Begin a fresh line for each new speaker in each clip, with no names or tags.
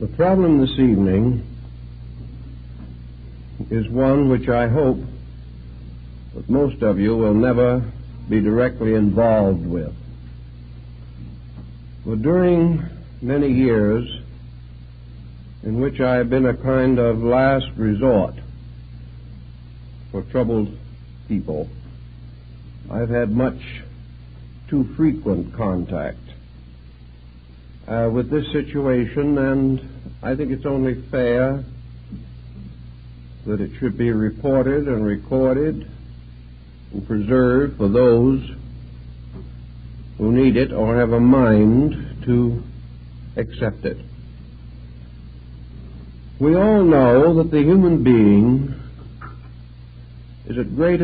The problem this evening is one which I hope that most of you will never be directly involved with. For during many years in which I have been a kind of last resort for troubled people, I've had much too frequent contact with this situation, and I think it's only fair that it should be reported and recorded and preserved for those who need it or have a mind to accept it. We all know that the human being is at great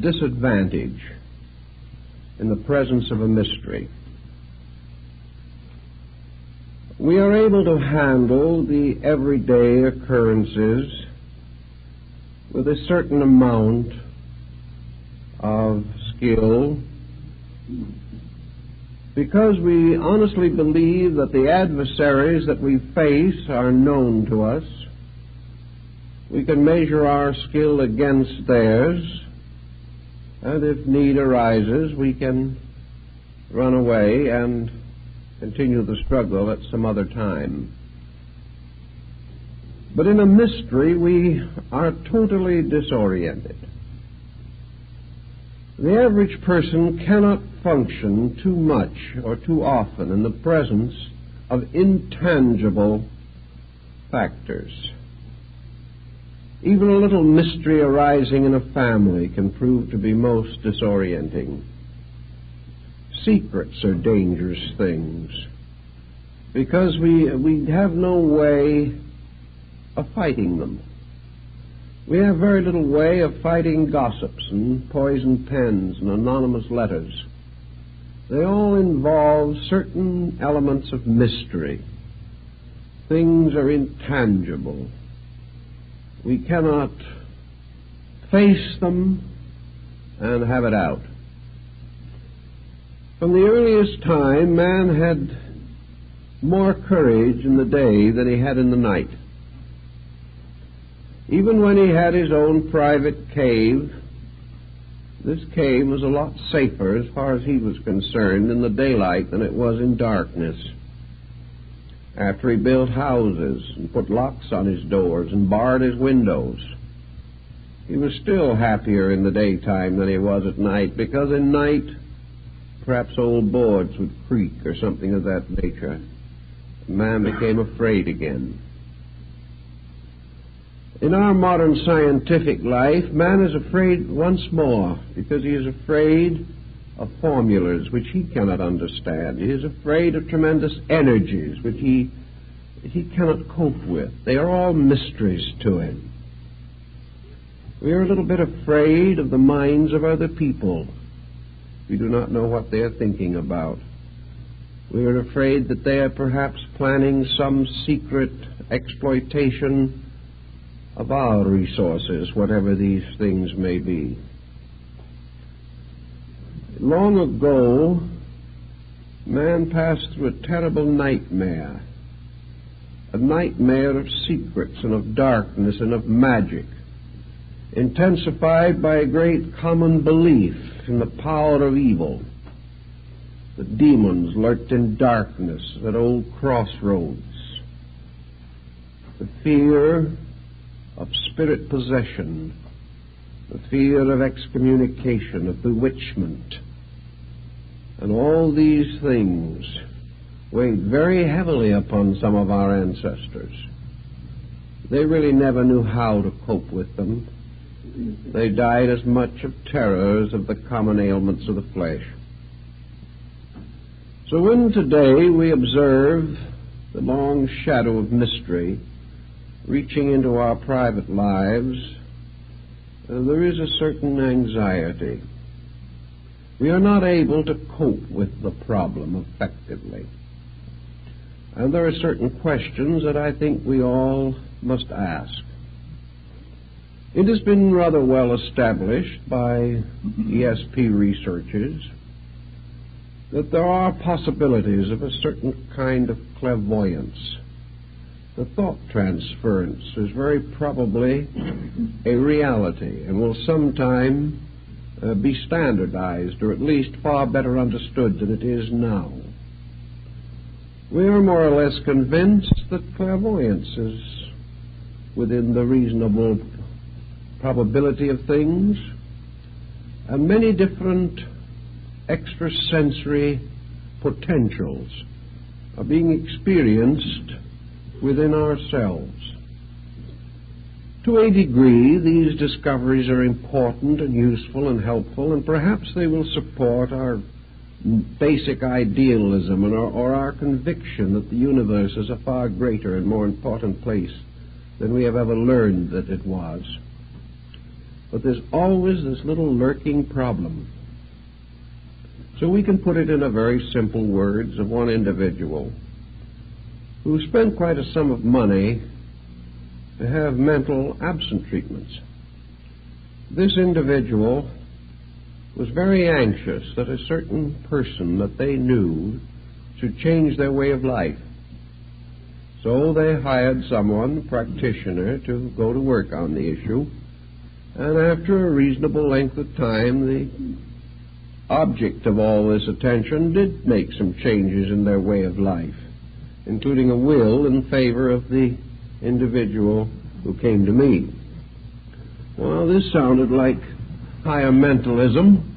disadvantage in the presence of a mystery. We are able to handle the everyday occurrences with a certain amount of skill because we honestly believe that the adversaries that we face are known to us. We can measure our skill against theirs, and if need arises, we can run away and continue the struggle at some other time. But in a mystery, we are totally disoriented. The average person cannot function too much or too often in the presence of intangible factors. Even a little mystery arising in a family can prove to be most disorienting. Secrets are dangerous things because we have no way of fighting them. We have very little way of fighting gossips and poisoned pens and anonymous letters. They all involve certain elements of mystery. Things are intangible. We cannot face them and have it out. From the earliest time, man had more courage in the day than he had in the night. Even when he had his own private cave, this cave was a lot safer as far as he was concerned in the daylight than it was in darkness. After he built houses and put locks on his doors and barred his windows, he was still happier in the daytime than he was at night, because in night perhaps old boards would creak or something of that nature. Man became afraid again. In our modern scientific life, man is afraid once more because he is afraid of formulas which he cannot understand. He is afraid of tremendous energies which he cannot cope with. They are all mysteries to him. We are a little bit afraid of the minds of other people. We do not know what they are thinking about. We are afraid that they are perhaps planning some secret exploitation of our resources, whatever these things may be. Long ago, man passed through a terrible nightmare, a nightmare of secrets and of darkness and of magic, intensified by a great common belief in the power of evil. The demons lurked in darkness at old crossroads. The fear of spirit possession, the fear of excommunication, of bewitchment, and all these things weighed very heavily upon some of our ancestors. They really never knew how to cope with them. They died as much of terror as of the common ailments of the flesh. So when today we observe the long shadow of mystery reaching into our private lives, there is a certain anxiety. We are not able to cope with the problem effectively. And there are certain questions that I think we all must ask. It has been rather well established by ESP researchers that there are possibilities of a certain kind of clairvoyance the thought transference is very probably a reality and will sometime be standardized, or at least far better understood than it is now. We are more or less convinced that clairvoyance is within the reasonable probability of things, and many different extrasensory potentials are being experienced within ourselves. To a degree, these discoveries are important and useful and helpful, and perhaps they will support our basic idealism or our conviction that the universe is a far greater and more important place than we have ever learned that it was. But there's always this little lurking problem. So we can put it in a very simple words of one individual who spent quite a sum of money to have mental absent treatments. This individual was very anxious that a certain person that they knew should change their way of life. So they hired someone, a practitioner, to go to work on the issue, and after a reasonable length of time, the object of all this attention did make some changes in their way of life, including a will in favor of the individual who came to me. Well, this sounded like higher mentalism,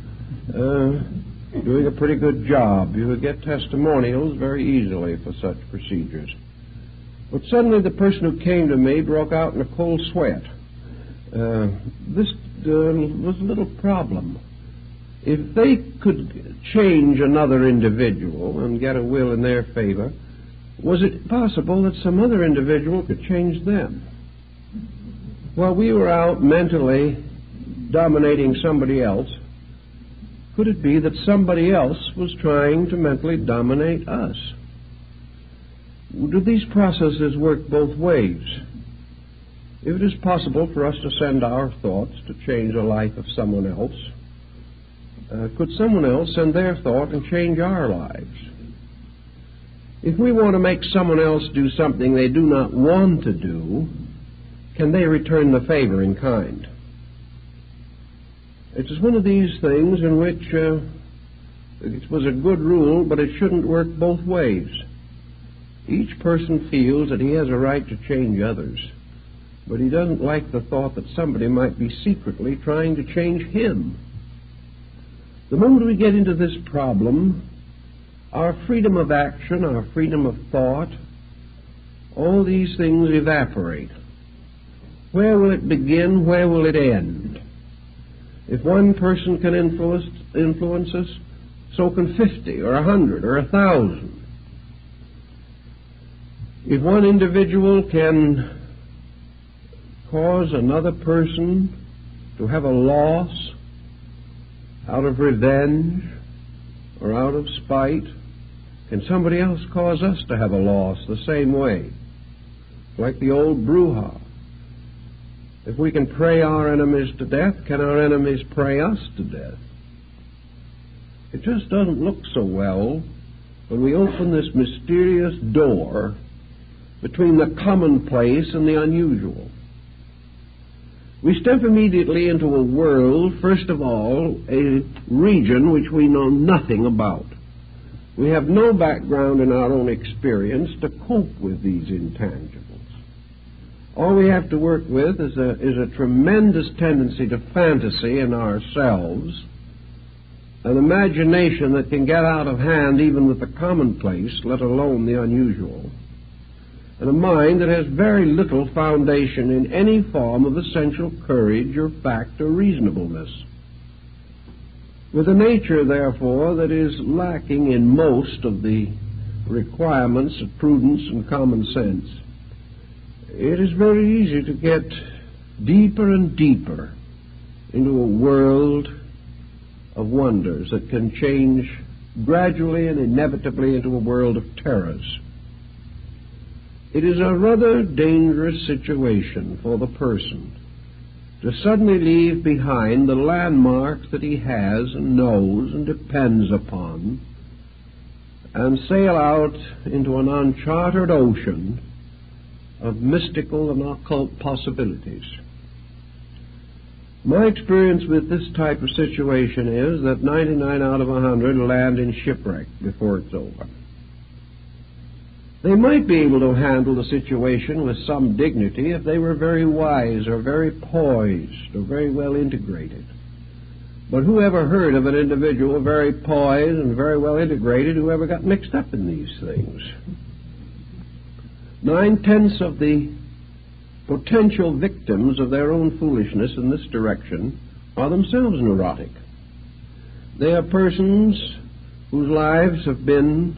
doing a pretty good job. You would get testimonials very easily for such procedures. But suddenly the person who came to me broke out in a cold sweat. This was a little problem. If they could change another individual and get a will in their favor, was it possible that some other individual could change them? While we were out mentally dominating somebody else, could it be that somebody else was trying to mentally dominate us? Do these processes work both ways? If it is possible for us to send our thoughts to change the life of someone else, could someone else send their thought and change our lives? If we want to make someone else do something they do not want to do, can they return the favor in kind? It is one of these things in which it was a good rule, but it shouldn't work both ways. Each person feels that he has a right to change others, but he doesn't like the thought that somebody might be secretly trying to change him. The moment we get into this problem, our freedom of action, our freedom of thought, all these things evaporate. Where will it begin? Where will it end? If one person can influence us, so can 50 or 100 or 1,000. If one individual can cause another person to have a loss out of revenge or out of spite, can somebody else cause us to have a loss the same way? Like the old brouhaha. If we can pray our enemies to death, can our enemies pray us to death? It just doesn't look so well when we open this mysterious door between the commonplace and the unusual. We step immediately into a world, first of all, a region which we know nothing about. We have no background in our own experience to cope with these intangibles. All we have to work with is a tremendous tendency to fantasy in ourselves, an imagination that can get out of hand even with the commonplace, let alone the unusual, and a mind that has very little foundation in any form of essential courage or fact or reasonableness. With a nature, therefore, that is lacking in most of the requirements of prudence and common sense, it is very easy to get deeper and deeper into a world of wonders that can change gradually and inevitably into a world of terrors. It is a rather dangerous situation for the person to suddenly leave behind the landmarks that he has and knows and depends upon and sail out into an uncharted ocean of mystical and occult possibilities. My experience with this type of situation is that 99 out of 100 land in shipwreck before it's over. They might be able to handle the situation with some dignity if they were very wise or very poised or very well integrated. But who ever heard of an individual very poised and very well integrated who ever got mixed up in these things? 9/10 of the potential victims of their own foolishness in this direction are themselves neurotic. They are persons whose lives have been,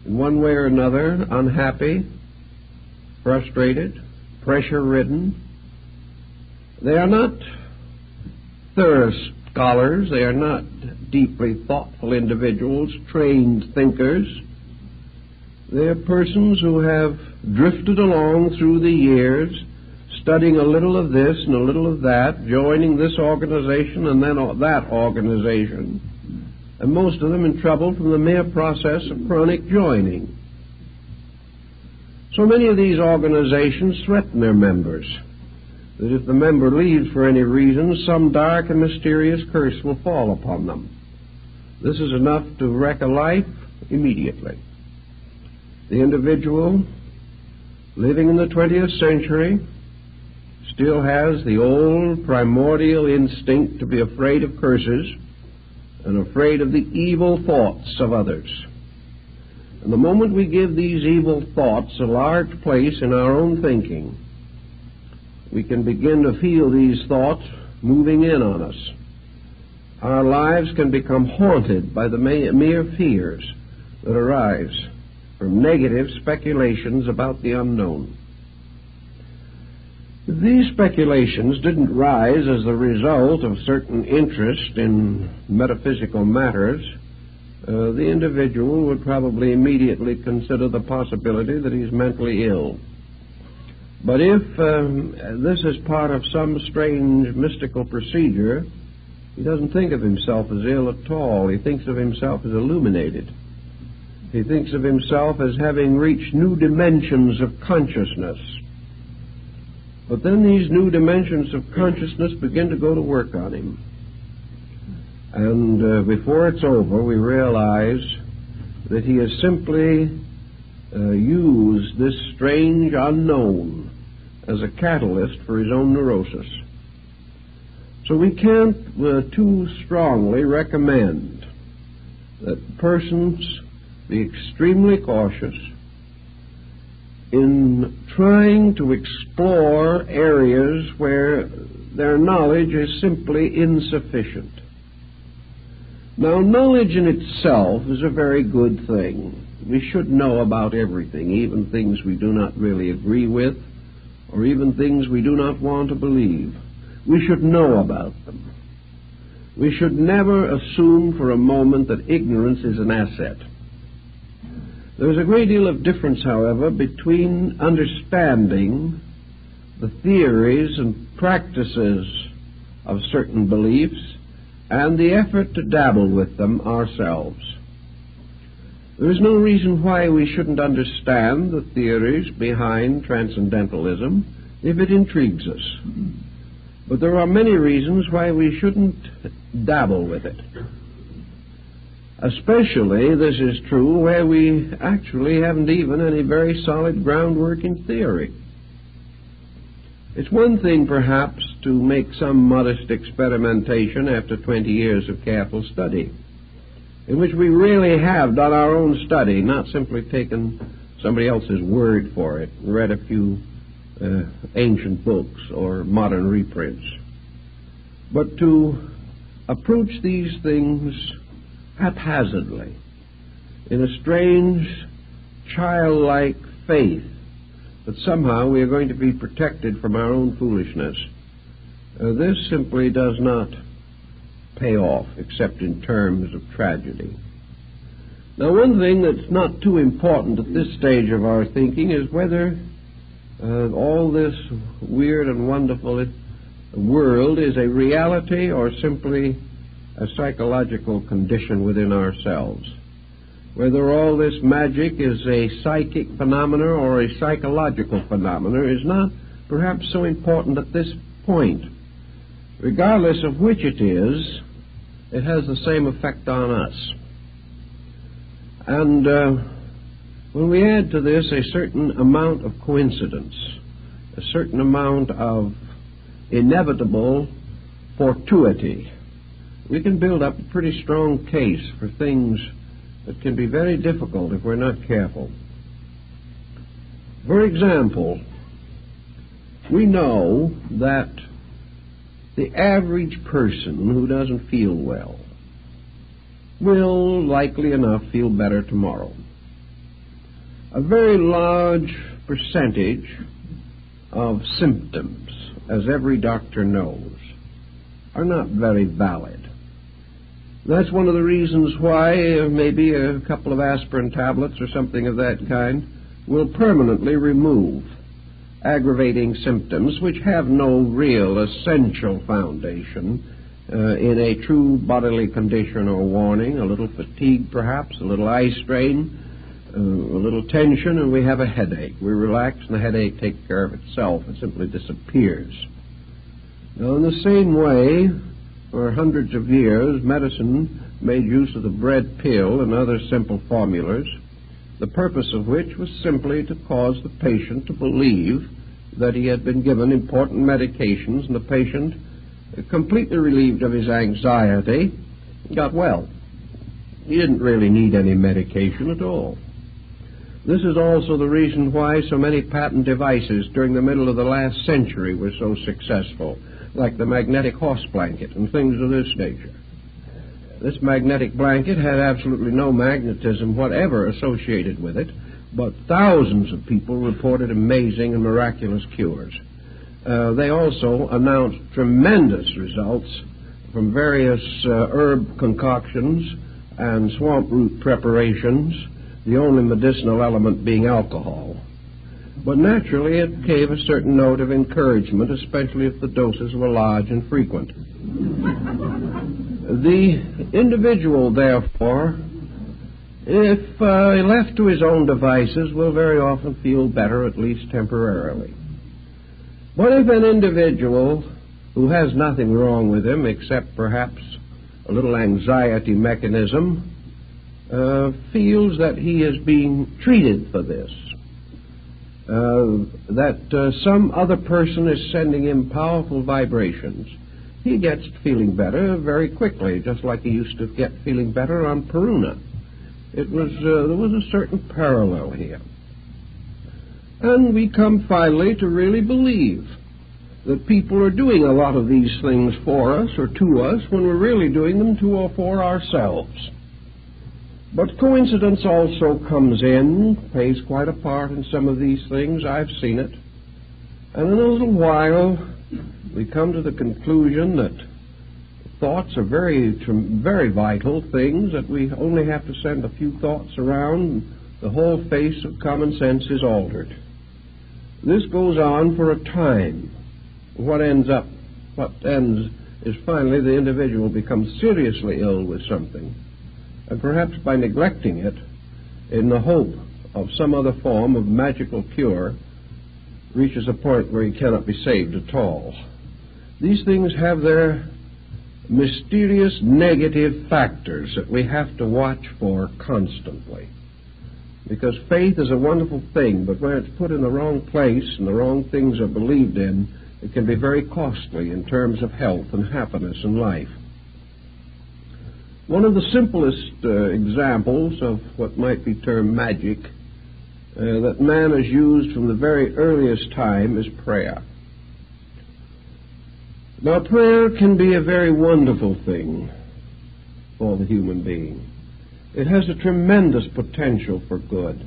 in one way or another, unhappy, frustrated, pressure-ridden. They are not thorough scholars. They are not deeply thoughtful individuals, trained thinkers. They are persons who have drifted along through the years, studying a little of this and a little of that, joining this organization and then that organization, and most of them in trouble from the mere process of chronic joining. So many of these organizations threaten their members that if the member leaves for any reason, some dark and mysterious curse will fall upon them. This is enough to wreck a life immediately. The individual living in the 20th century still has the old primordial instinct to be afraid of curses and afraid of the evil thoughts of others. And the moment we give these evil thoughts a large place in our own thinking, we can begin to feel these thoughts moving in on us. Our lives can become haunted by the mere fears that arise from negative speculations about the unknown. If these speculations didn't rise as the result of certain interest in metaphysical matters, the individual would probably immediately consider the possibility that he's mentally ill. But if this is part of some strange mystical procedure, he doesn't think of himself as ill at all. He thinks of himself as illuminated. He thinks of himself as having reached new dimensions of consciousness. But then these new dimensions of consciousness begin to go to work on him. And before it's over, we realize that he has simply used this strange unknown as a catalyst for his own neurosis. So we can't too strongly recommend that persons be extremely cautious in trying to explore areas where their knowledge is simply insufficient. Now, knowledge in itself is a very good thing. We should know about everything, even things we do not really agree with, or even things we do not want to believe. We should know about them. We should never assume for a moment that ignorance is an asset. There's a great deal of difference, however, between understanding the theories and practices of certain beliefs and the effort to dabble with them ourselves. There is no reason why we shouldn't understand the theories behind transcendentalism if it intrigues us. But there are many reasons why we shouldn't dabble with it. Especially this is true where we actually haven't even any very solid groundwork in theory. It's one thing, perhaps, to make some modest experimentation after 20 years of careful study, in which we really have done our own study, not simply taken somebody else's word for it, and read a few ancient books or modern reprints. But to approach these things haphazardly, in a strange, childlike faith that somehow we are going to be protected from our own foolishness, this simply does not pay off, except in terms of tragedy. Now, one thing that's not too important at this stage of our thinking is whether all this weird and wonderful world is a reality or simply a psychological condition within ourselves. Whether all this magic is a psychic phenomena or a psychological phenomena is not perhaps so important at this point. Regardless of which it is, it has the same effect on us. And when we add to this a certain amount of coincidence, a certain amount of inevitable fortuity, we can build up a pretty strong case for things that can be very difficult if we're not careful. For example, we know that the average person who doesn't feel well will likely enough feel better tomorrow. A very large percentage of symptoms, as every doctor knows, are not very valid. That's one of the reasons why maybe a couple of aspirin tablets or something of that kind will permanently remove aggravating symptoms which have no real essential foundation in a true bodily condition or warning. A little fatigue perhaps, a little eye strain, a little tension, and we have a headache. We relax and the headache takes care of itself. It simply disappears. Now, in the same way, for hundreds of years, medicine made use of the bread pill and other simple formulas, the purpose of which was simply to cause the patient to believe that he had been given important medications, and the patient, completely relieved of his anxiety, got well. He didn't really need any medication at all. This is also the reason why so many patent devices during the middle of the last century were so successful, like the magnetic horse blanket and things of this nature. This magnetic blanket had absolutely no magnetism whatever associated with it, but thousands of people reported amazing and miraculous cures. They also announced tremendous results from various herb concoctions and swamp root preparations, the only medicinal element being alcohol. But naturally it gave a certain note of encouragement, especially if the doses were large and frequent. The individual, therefore, if left to his own devices, will very often feel better, at least temporarily. But if an individual who has nothing wrong with him except perhaps a little anxiety mechanism feels that he is being treated for this, that some other person is sending him powerful vibrations, he gets feeling better very quickly, just like he used to get feeling better on Peruna. There was a certain parallel here. And we come finally to really believe that people are doing a lot of these things for us or to us when we're really doing them to or for ourselves. But coincidence also comes in, plays quite a part in some of these things. I've seen it. And in a little while, we come to the conclusion that thoughts are very vital things, that we only have to send a few thoughts around, and the whole face of common sense is altered. This goes on for a time. What ends is finally the individual becomes seriously ill with something, and perhaps by neglecting it, in the hope of some other form of magical cure, reaches a point where he cannot be saved at all. These things have their mysterious negative factors that we have to watch for constantly. Because faith is a wonderful thing, but when it's put in the wrong place and the wrong things are believed in, it can be very costly in terms of health and happiness in life. One of the simplest examples of what might be termed magic that man has used from the very earliest time is prayer. Now, prayer can be a very wonderful thing for the human being. It has a tremendous potential for good.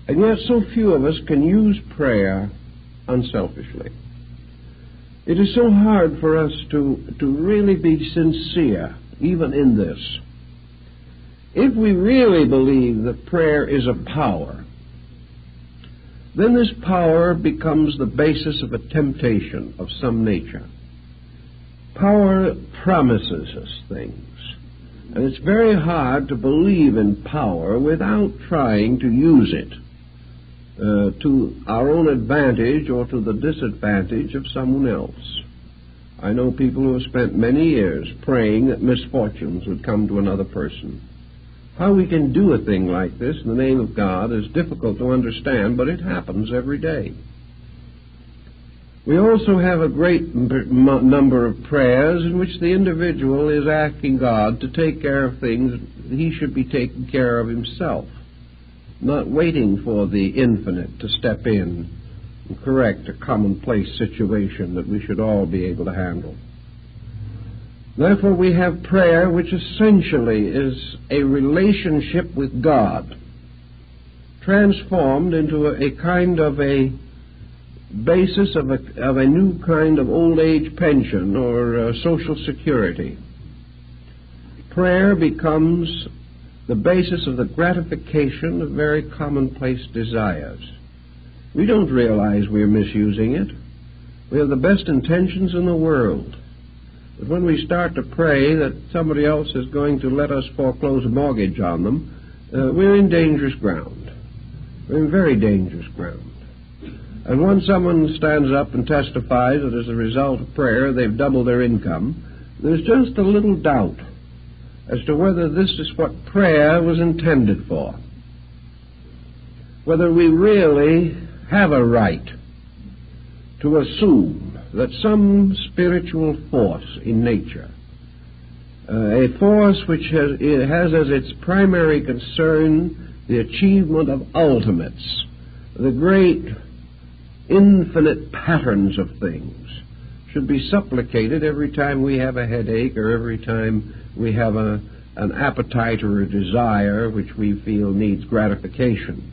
And yet so few of us can use prayer unselfishly. It is so hard for us to really be sincere, even in this. If we really believe that prayer is a power, then this power becomes the basis of a temptation of some nature. Power promises us things. And it's very hard to believe in power without trying to use it to our own advantage or to the disadvantage of someone else. I know people who have spent many years praying that misfortunes would come to another person. How we can do a thing like this in the name of God is difficult to understand, but it happens every day. We also have a great number of prayers in which the individual is asking God to take care of things he should be taking care of himself, not waiting for the infinite to step in and correct a commonplace situation that we should all be able to handle. Therefore, we have prayer which essentially is a relationship with God, transformed into a kind of a basis of a new kind of old age pension or social security. Prayer becomes the basis of the gratification of very commonplace desires. We don't realize we're misusing it. We have the best intentions in the world. But when we start to pray that somebody else is going to let us foreclose a mortgage on them, we're in dangerous ground. We're in very dangerous ground. And when someone stands up and testifies that as a result of prayer they've doubled their income, there's just a little doubt as to whether this is what prayer was intended for. Whether we really have a right to assume that some spiritual force in nature, a force which has as its primary concern the achievement of ultimates, the great infinite patterns of things, should be supplicated every time we have a headache or every time we have an appetite or a desire which we feel needs gratification.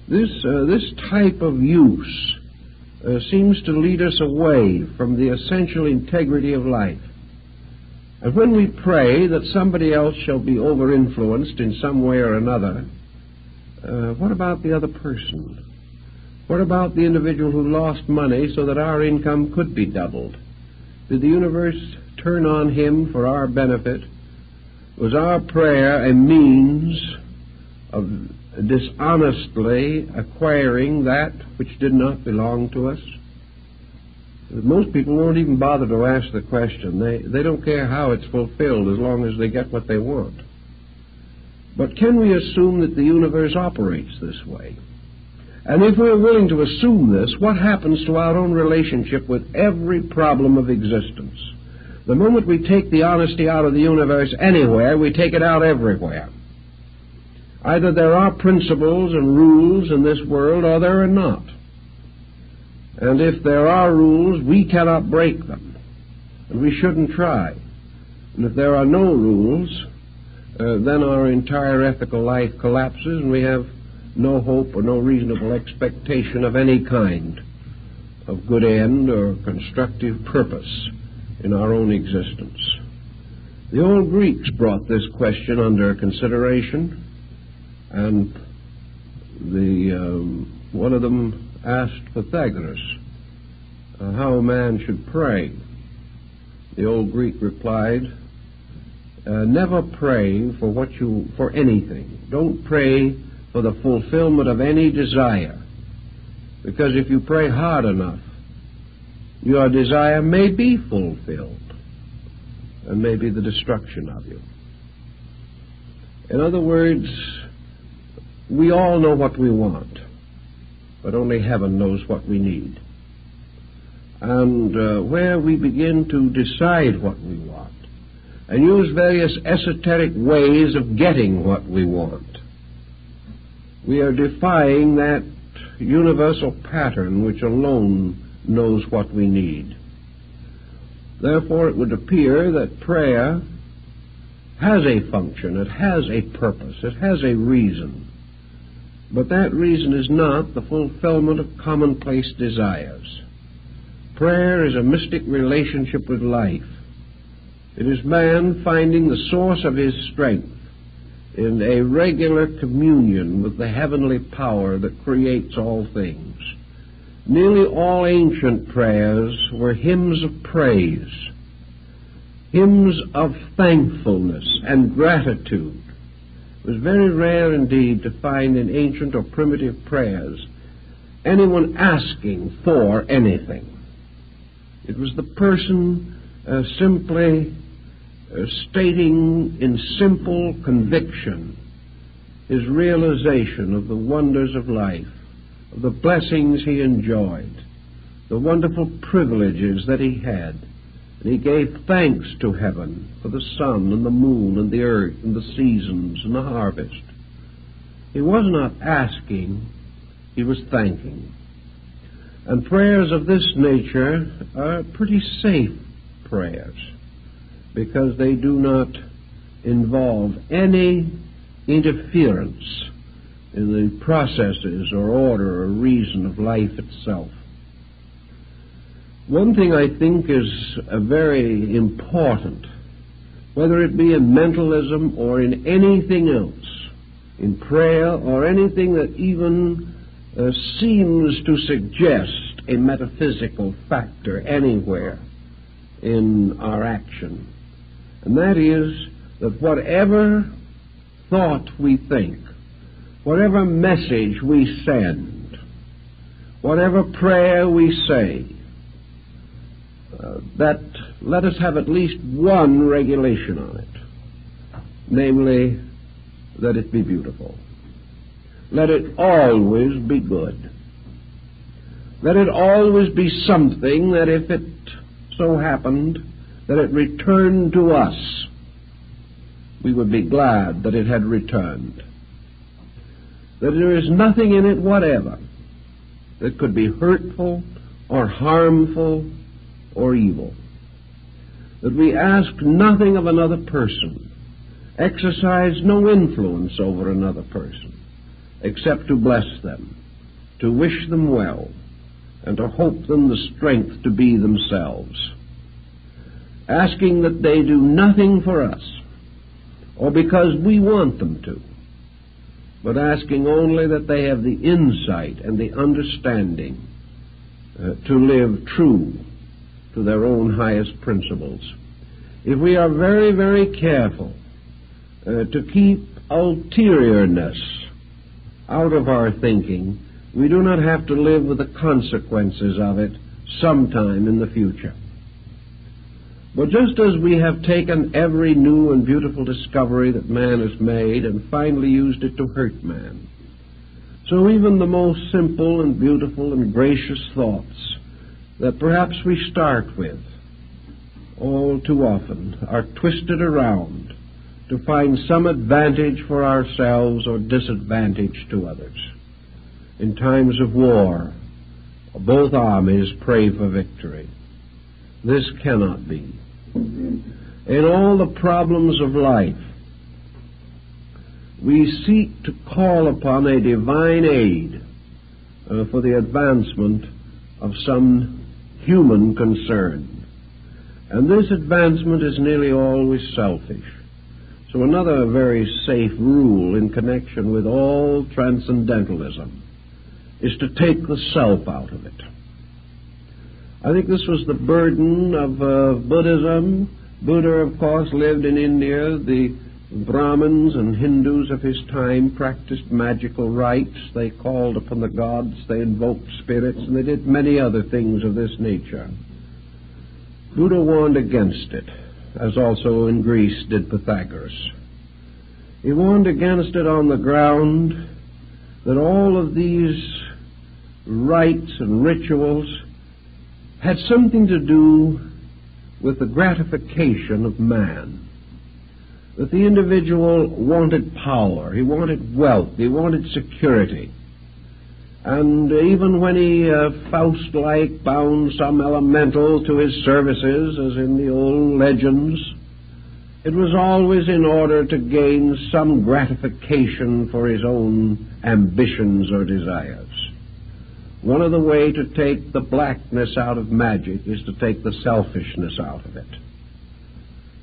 This type of use seems to lead us away from the essential integrity of life. And when we pray that somebody else shall be over-influenced in some way or another, what about the other person? What about the individual who lost money so that our income could be doubled? Did the universe turn on him for our benefit? Was our prayer a means of dishonestly acquiring that which did not belong to us? Most people won't even bother to ask the question. They don't care how it's fulfilled as long as they get what they want. But can we assume that the universe operates this way? And if we're willing to assume this, what happens to our own relationship with every problem of existence? The moment we take the honesty out of the universe anywhere, we take it out everywhere. Either there are principles and rules in this world or there are not. And if there are rules, we cannot break them, and we shouldn't try. And if there are no rules, then our entire ethical life collapses and we have no hope or no reasonable expectation of any kind of good end or constructive purpose in our own existence. The old Greeks brought this question under consideration, and one of them asked Pythagoras how a man should pray. The old Greek replied, never pray for anything. Don't pray for the fulfillment of any desire, because if you pray hard enough, your desire may be fulfilled and may be the destruction of you. In other words, we all know what we want, but only heaven knows what we need. And where we begin to decide what we want and use various esoteric ways of getting what we want, we are defying that universal pattern which alone knows what we need. Therefore, it would appear that prayer has a function, it has a purpose, it has a reason. But that reason is not the fulfillment of commonplace desires. Prayer is a mystic relationship with life. It is man finding the source of his strength in a regular communion with the heavenly power that creates all things. Nearly all ancient prayers were hymns of praise, hymns of thankfulness and gratitude. It was very rare indeed to find in ancient or primitive prayers anyone asking for anything. It was the person simply stating in simple conviction his realization of the wonders of life, of the blessings he enjoyed, the wonderful privileges that he had. And he gave thanks to heaven for the sun and the moon and the earth and the seasons and the harvest. He was not asking, he was thanking. And prayers of this nature are pretty safe prayers because they do not involve any interference in the processes or order or reason of life itself. One thing I think is very important, whether it be in mentalism or in anything else, in prayer or anything that even seems to suggest a metaphysical factor anywhere in our action, and that is that whatever thought we think, whatever message we send, whatever prayer we say, that let us have at least one regulation on it, namely, that it be beautiful. Let it always be good. Let it always be something that if it so happened that it returned to us, we would be glad that it had returned. That there is nothing in it whatever that could be hurtful or harmful or evil. That we ask nothing of another person, exercise no influence over another person, except to bless them, to wish them well, and to hope them the strength to be themselves. Asking that they do nothing for us, or because we want them to, but asking only that they have the insight and the understanding to live true to their own highest principles. If we are very, very careful to keep ulteriourness out of our thinking, we do not have to live with the consequences of it sometime in the future. But just as we have taken every new and beautiful discovery that man has made and finally used it to hurt man, so even the most simple and beautiful and gracious thoughts that perhaps we start with all too often are twisted around to find some advantage for ourselves or disadvantage to others. In times of war, both armies pray for victory. This cannot be. In all the problems of life, we seek to call upon a divine aid for the advancement of some human concern. And this advancement is nearly always selfish. So another very safe rule in connection with all transcendentalism is to take the self out of it. I think this was the burden of Buddhism. Buddha, of course, lived in India. The Brahmins and Hindus of his time practiced magical rites. They called upon the gods, they invoked spirits, and they did many other things of this nature. Buddha warned against it, as also in Greece did Pythagoras. He warned against it on the ground that all of these rites and rituals had something to do with the gratification of man. That the individual wanted power, he wanted wealth, he wanted security. And even when he, Faust-like, bound some elemental to his services, as in the old legends, it was always in order to gain some gratification for his own ambitions or desires. One of the ways to take the blackness out of magic is to take the selfishness out of it.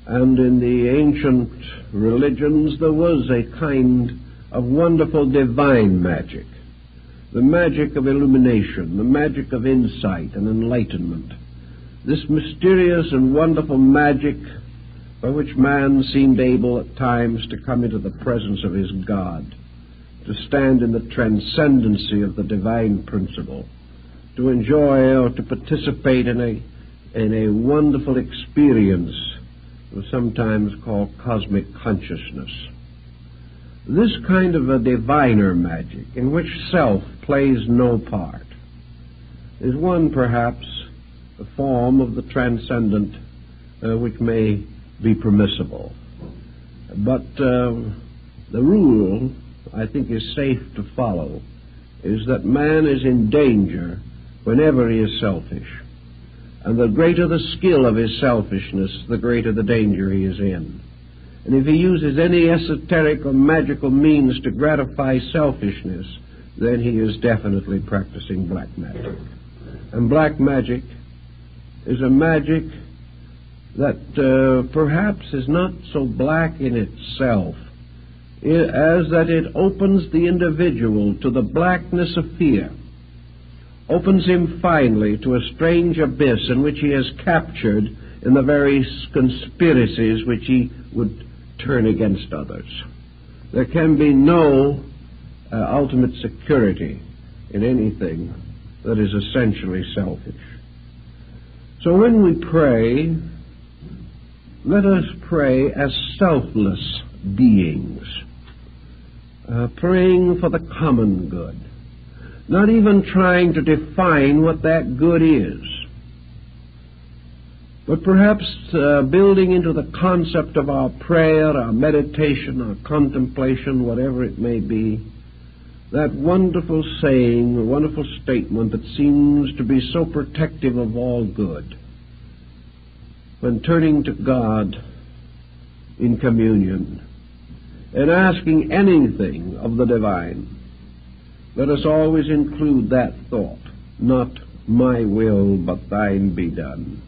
And in the ancient religions there was a kind of wonderful divine magic, the magic of illumination, the magic of insight and enlightenment. This mysterious and wonderful magic by which man seemed able at times to come into the presence of his God, to stand in the transcendency of the divine principle, to enjoy or to participate in a wonderful experience we sometimes call cosmic consciousness. This kind of a diviner magic, in which self plays no part, is one, perhaps, a form of the transcendent which may be permissible. But the rule, I think, is safe to follow, is that man is in danger whenever he is selfish. And the greater the skill of his selfishness, the greater the danger he is in. And if he uses any esoteric or magical means to gratify selfishness, then he is definitely practicing black magic. And black magic is a magic that perhaps is not so black in itself, as that it opens the individual to the blackness of fear, opens him finally to a strange abyss in which he is captured in the very conspiracies which he would turn against others. There can be no ultimate security in anything that is essentially selfish. So when we pray, let us pray as selfless beings, praying for the common good, not even trying to define what that good is, but perhaps building into the concept of our prayer, our meditation, our contemplation, whatever it may be, that wonderful saying, a wonderful statement that seems to be so protective of all good. When turning to God in communion and asking anything of the divine, let us always include that thought, not my will, but thine be done.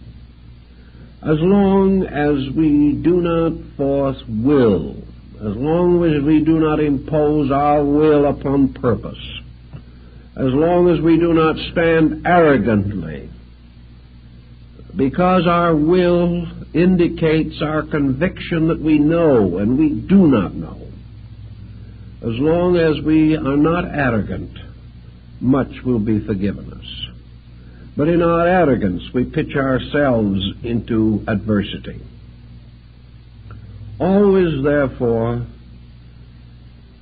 As long as we do not force will, as long as we do not impose our will upon purpose, as long as we do not stand arrogantly, because our will indicates our conviction that we know and we do not know, as long as we are not arrogant, much will be forgiven us. But in our arrogance, we pitch ourselves into adversity. Always, therefore,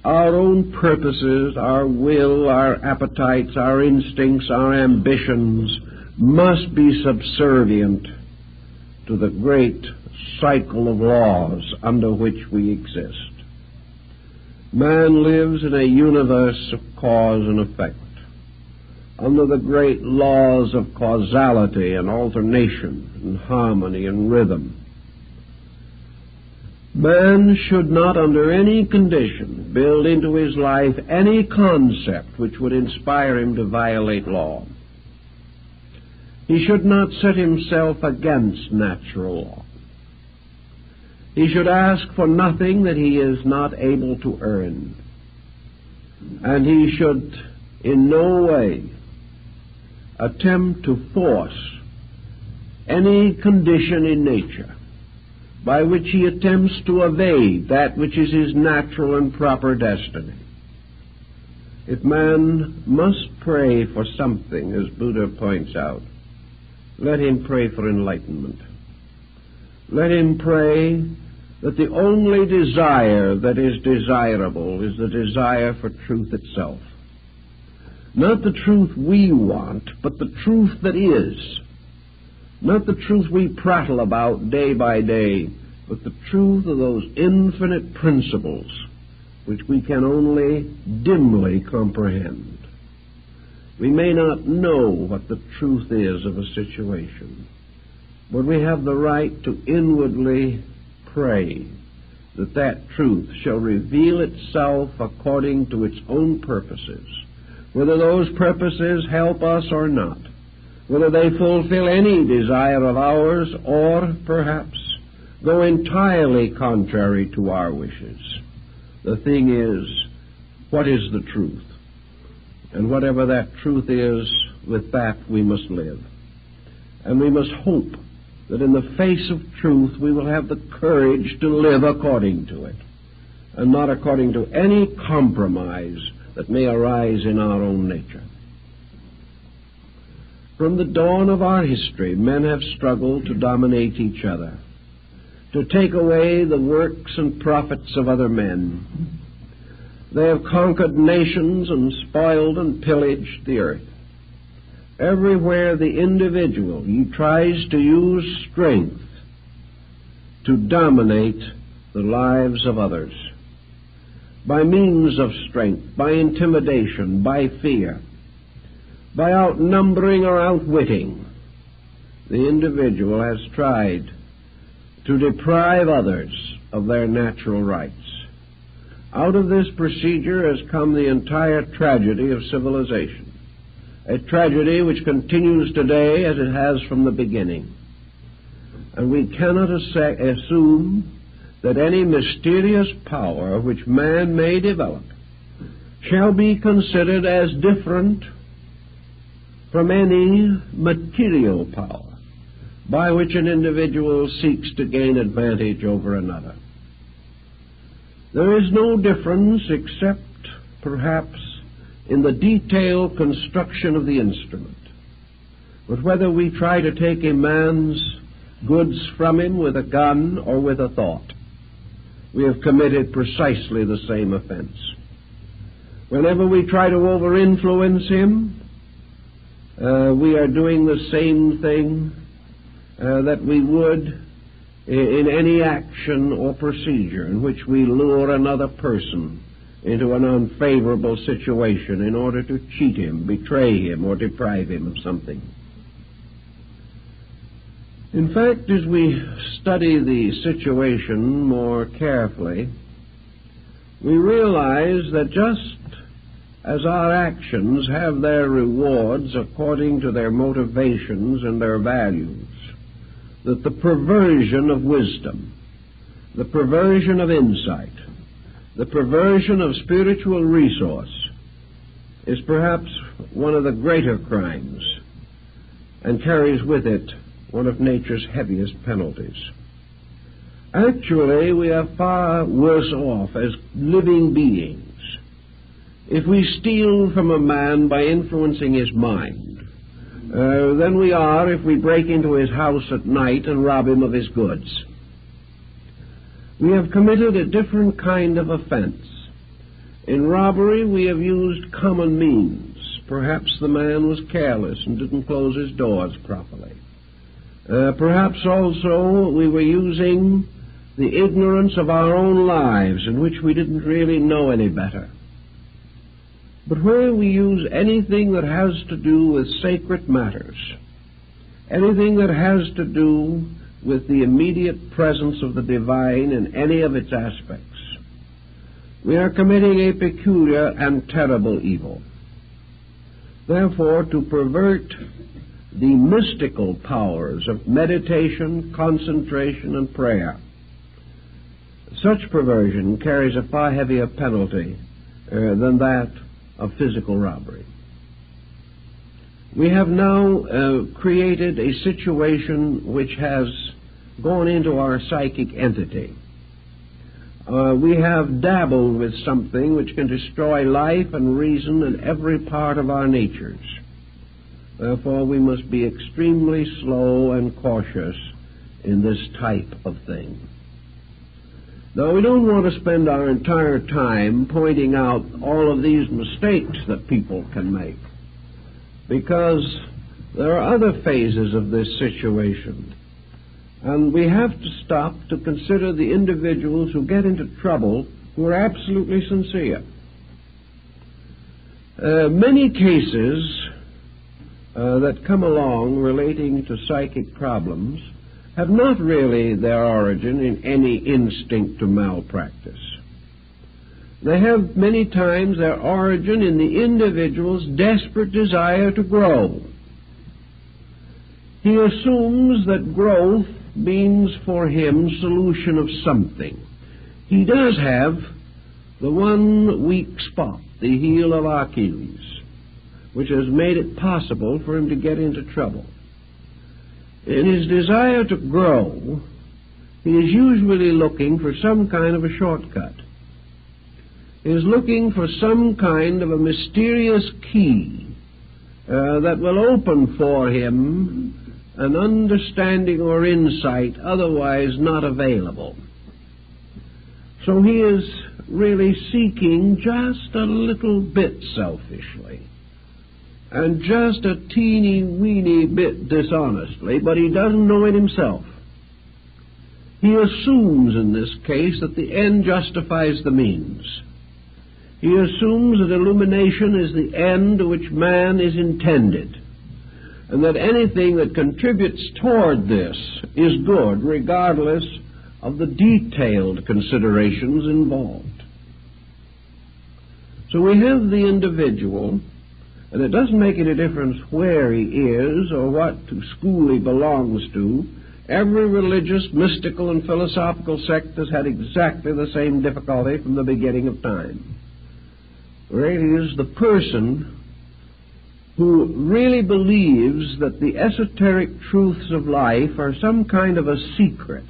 our own purposes, our will, our appetites, our instincts, our ambitions must be subservient to the great cycle of laws under which we exist. Man lives in a universe of cause and effect, under the great laws of causality and alternation and harmony and rhythm. Man should not under any condition build into his life any concept which would inspire him to violate law. He should not set himself against natural law. He should ask for nothing that he is not able to earn. And he should in no way attempt to force any condition in nature by which he attempts to evade that which is his natural and proper destiny. If man must pray for something, as Buddha points out, let him pray for enlightenment. Let him pray that the only desire that is desirable is the desire for truth itself. Not the truth we want, but the truth that is. Not the truth we prattle about day by day, but the truth of those infinite principles which we can only dimly comprehend. We may not know what the truth is of a situation, but we have the right to inwardly pray that that truth shall reveal itself according to its own purposes, whether those purposes help us or not, whether they fulfill any desire of ours or perhaps go entirely contrary to our wishes. The thing is, what is the truth? And whatever that truth is, with that we must live. And we must hope that in the face of truth we will have the courage to live according to it, and not according to any compromise that may arise in our own nature. From the dawn of our history, men have struggled to dominate each other, to take away the works and profits of other men. They have conquered nations and spoiled and pillaged the earth. Everywhere the individual tries to use strength to dominate the lives of others, by means of strength, by intimidation, by fear, by outnumbering or outwitting, the individual has tried to deprive others of their natural rights. Out of this procedure has come the entire tragedy of civilization, a tragedy which continues today as it has from the beginning. And we cannot assume that any mysterious power which man may develop shall be considered as different from any material power by which an individual seeks to gain advantage over another. There is no difference except, perhaps, in the detailed construction of the instrument. But whether we try to take a man's goods from him with a gun or with a thought, we have committed precisely the same offense. Whenever we try to over-influence him, we are doing the same thing that we would in any action or procedure in which we lure another person into an unfavorable situation in order to cheat him, betray him, or deprive him of something. In fact, as we study the situation more carefully, we realize that just as our actions have their rewards according to their motivations and their values, that the perversion of wisdom, the perversion of insight, the perversion of spiritual resource is perhaps one of the greater crimes and carries with it one of nature's heaviest penalties. Actually, we are far worse off as living beings if we steal from a man by influencing his mind than we are if we break into his house at night and rob him of his goods. We have committed a different kind of offense. In robbery, we have used common means. Perhaps the man was careless and didn't close his doors properly. Perhaps also we were using the ignorance of our own lives, in which we didn't really know any better. But where we use anything that has to do with sacred matters, anything that has to do with the immediate presence of the divine in any of its aspects, we are committing a peculiar and terrible evil. Therefore, to pervert the mystical powers of meditation, concentration, and prayer, such perversion carries a far heavier penalty than that of physical robbery. We have now created a situation which has gone into our psychic entity. We have dabbled with something which can destroy life and reason in every part of our natures. Therefore, we must be extremely slow and cautious in this type of thing. Now, we don't want to spend our entire time pointing out all of these mistakes that people can make, because there are other phases of this situation, and we have to stop to consider the individuals who get into trouble who are absolutely sincere. Many cases that come along relating to psychic problems have not really their origin in any instinct to malpractice. They have many times their origin in the individual's desperate desire to grow. He assumes that growth means for him solution of something. He does have the one weak spot, the heel of Achilles, which has made it possible for him to get into trouble. In his desire to grow, he is usually looking for some kind of a shortcut. He is looking for some kind of a mysterious key that will open for him an understanding or insight otherwise not available. So he is really seeking just a little bit selfishly, and just a teeny-weeny bit dishonestly, but he doesn't know it himself. He assumes in this case that the end justifies the means. He assumes that illumination is the end to which man is intended, and that anything that contributes toward this is good, regardless of the detailed considerations involved. So we have the individual, and it doesn't make any difference where he is or what school he belongs to. Every religious, mystical, and philosophical sect has had exactly the same difficulty from the beginning of time. Where it is the person who really believes that the esoteric truths of life are some kind of a secret,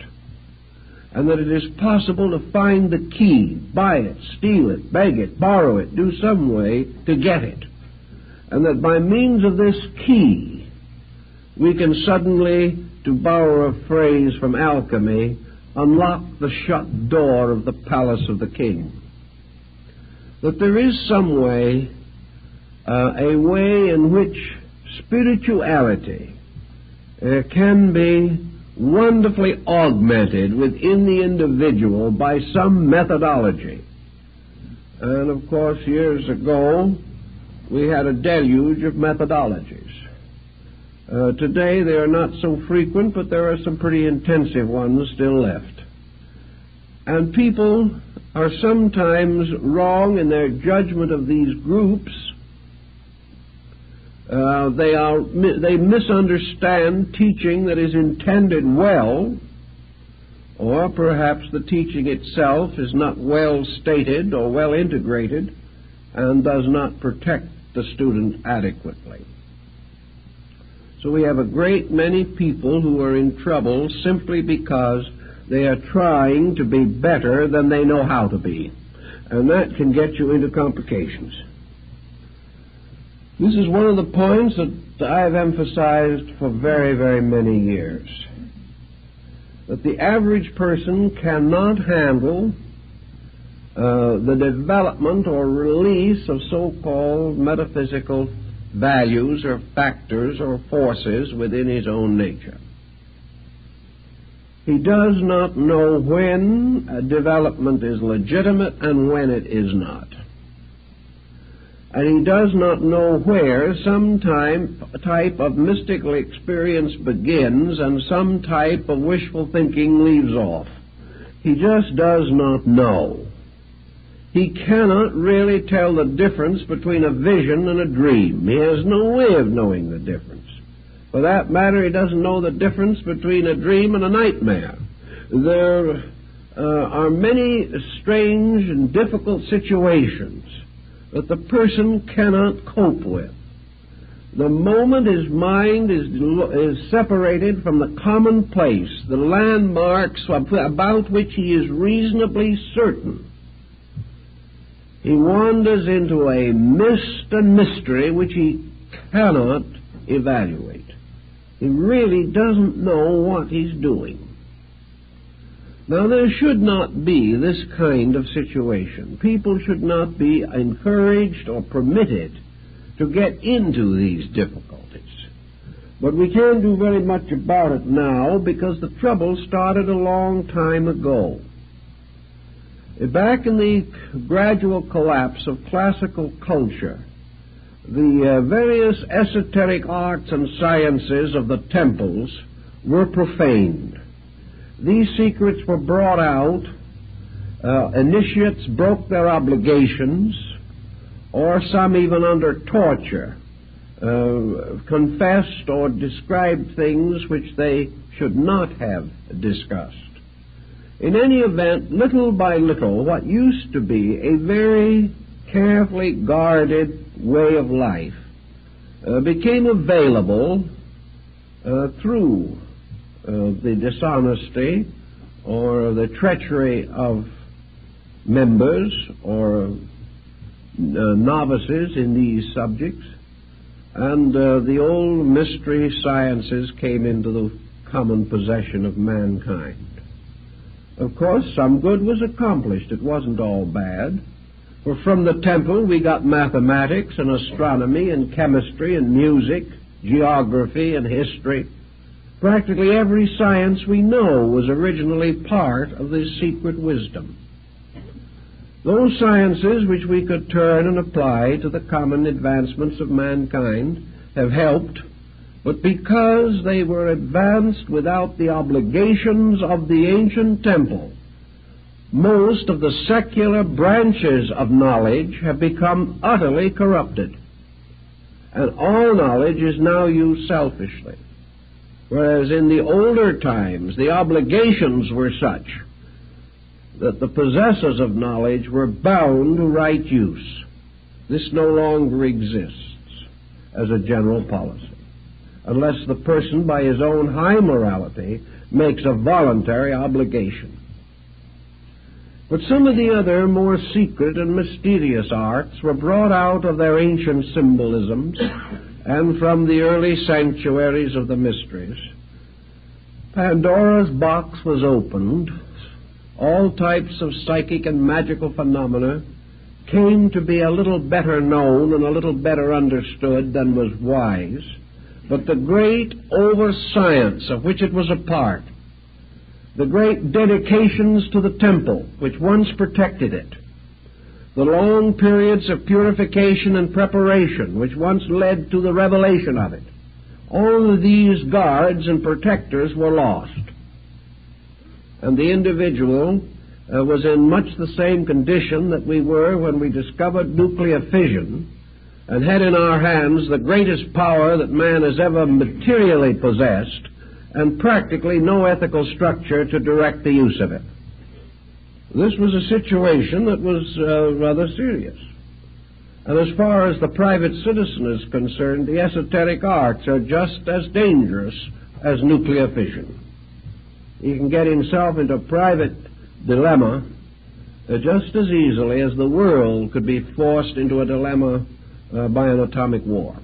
and that it is possible to find the key, buy it, steal it, beg it, borrow it, do some way to get it, and that by means of this key we can suddenly, to borrow a phrase from alchemy, unlock the shut door of the palace of the king. That there is some way, a way in which spirituality can be wonderfully augmented within the individual by some methodology. And of course, years ago, we had a deluge of methodologies. Today, they are not so frequent, but there are some pretty intensive ones still left. And people are sometimes wrong in their judgment of these groups. They misunderstand teaching that is intended well, or perhaps the teaching itself is not well stated or well integrated and does not protect the student adequately. So we have a great many people who are in trouble simply because they are trying to be better than they know how to be, and that can get you into complications. This is one of the points that I have emphasized for very, very many years, that the average person cannot handle the development or release of so-called metaphysical values or factors or forces within his own nature. He does not know when a development is legitimate and when it is not. And he does not know where some type of mystical experience begins and some type of wishful thinking leaves off. He just does not know. He cannot really tell the difference between a vision and a dream. He has no way of knowing the difference. For that matter, he doesn't know the difference between a dream and a nightmare. There are many strange and difficult situations that the person cannot cope with. The moment his mind is separated from the commonplace, the landmarks about which he is reasonably certain, he wanders into a mist and mystery which he cannot evaluate. He really doesn't know what he's doing. Now, there should not be this kind of situation. People should not be encouraged or permitted to get into these difficulties. But we can't do very much about it now because the trouble started a long time ago. Back in the gradual collapse of classical culture, the various esoteric arts and sciences of the temples were profaned. These secrets were brought out. Initiates broke their obligations, or some even under torture confessed or described things which they should not have discussed. In any event, little by little, what used to be a very carefully guarded way of life became available through the dishonesty or the treachery of members or novices in these subjects, and the old mystery sciences came into the common possession of mankind. Of course, some good was accomplished. It wasn't all bad. For from the temple we got mathematics and astronomy and chemistry and music, geography and history. Practically every science we know was originally part of this secret wisdom. Those sciences which we could turn and apply to the common advancements of mankind have helped, but because they were advanced without the obligations of the ancient temple, most of the secular branches of knowledge have become utterly corrupted, and all knowledge is now used selfishly, whereas in the older times the obligations were such that the possessors of knowledge were bound to right use. This no longer exists as a general policy, unless the person by his own high morality makes a voluntary obligation. But some of the other more secret and mysterious arts were brought out of their ancient symbolisms and from the early sanctuaries of the mysteries. Pandora's box was opened. All types of psychic and magical phenomena came to be a little better known and a little better understood than was wise. But the great over-science of which it was a part, the great dedications to the temple which once protected it, the long periods of purification and preparation which once led to the revelation of it, all of these guards and protectors were lost. And the individual was in much the same condition that we were when we discovered nuclear fission and had in our hands the greatest power that man has ever materially possessed, and practically no ethical structure to direct the use of it. This was a situation that was rather serious. And as far as the private citizen is concerned, the esoteric arts are just as dangerous as nuclear fission. He can get himself into a private dilemma just as easily as the world could be forced into a dilemma by an atomic war.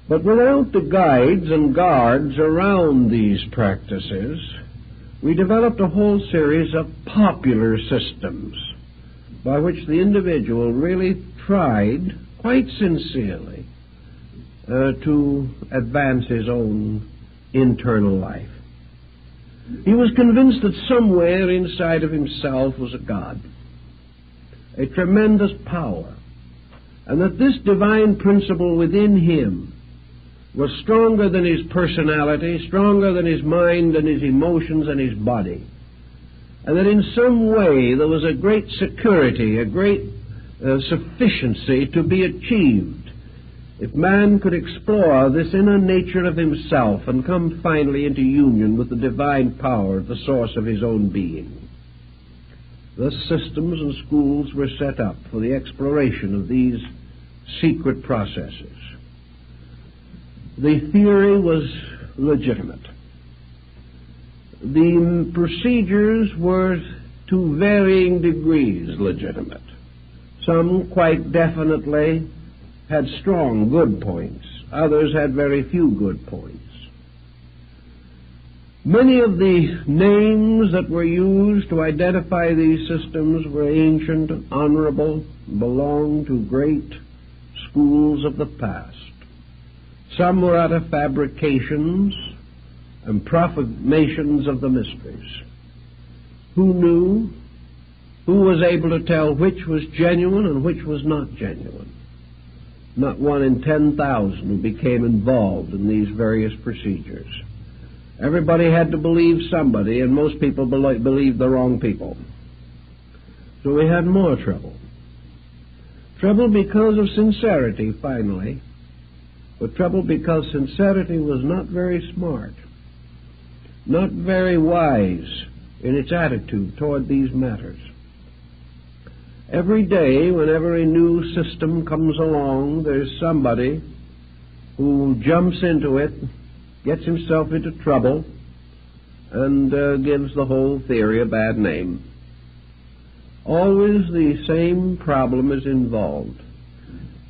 But without the guides and guards around these practices, we developed a whole series of popular systems by which the individual really tried, quite sincerely, to advance his own internal life. He was convinced that somewhere inside of himself was a God, a tremendous power, and that this divine principle within him was stronger than his personality, stronger than his mind and his emotions and his body, and that in some way there was a great security, a great sufficiency to be achieved if man could explore this inner nature of himself and come finally into union with the divine power, the source of his own being. Thus systems and schools were set up for the exploration of these secret processes. The theory was legitimate. The procedures were to varying degrees legitimate. Some quite definitely had strong good points. Others had very few good points. Many of the names that were used to identify these systems were ancient, honorable, belonged to great schools of the past. Some were out of fabrications and proclamations of the mysteries. Who knew? Who was able to tell which was genuine and which was not genuine? Not 1 in 10,000 who became involved in these various procedures. Everybody had to believe somebody, and most people believed the wrong people. So we had more trouble. Trouble because of sincerity, finally, but trouble because sincerity was not very smart, not very wise in its attitude toward these matters. Every day, whenever a new system comes along, there's somebody who jumps into it, gets himself into trouble, and gives the whole theory a bad name. Always the same problem is involved.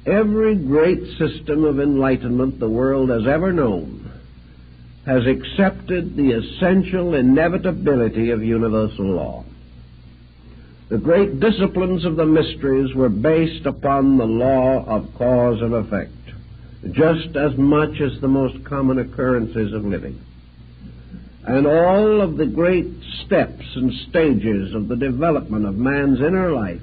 Every great system of enlightenment the world has ever known has accepted the essential inevitability of universal law. The great disciplines of the mysteries were based upon the law of cause and effect, just as much as the most common occurrences of living. And all of the great steps and stages of the development of man's inner life,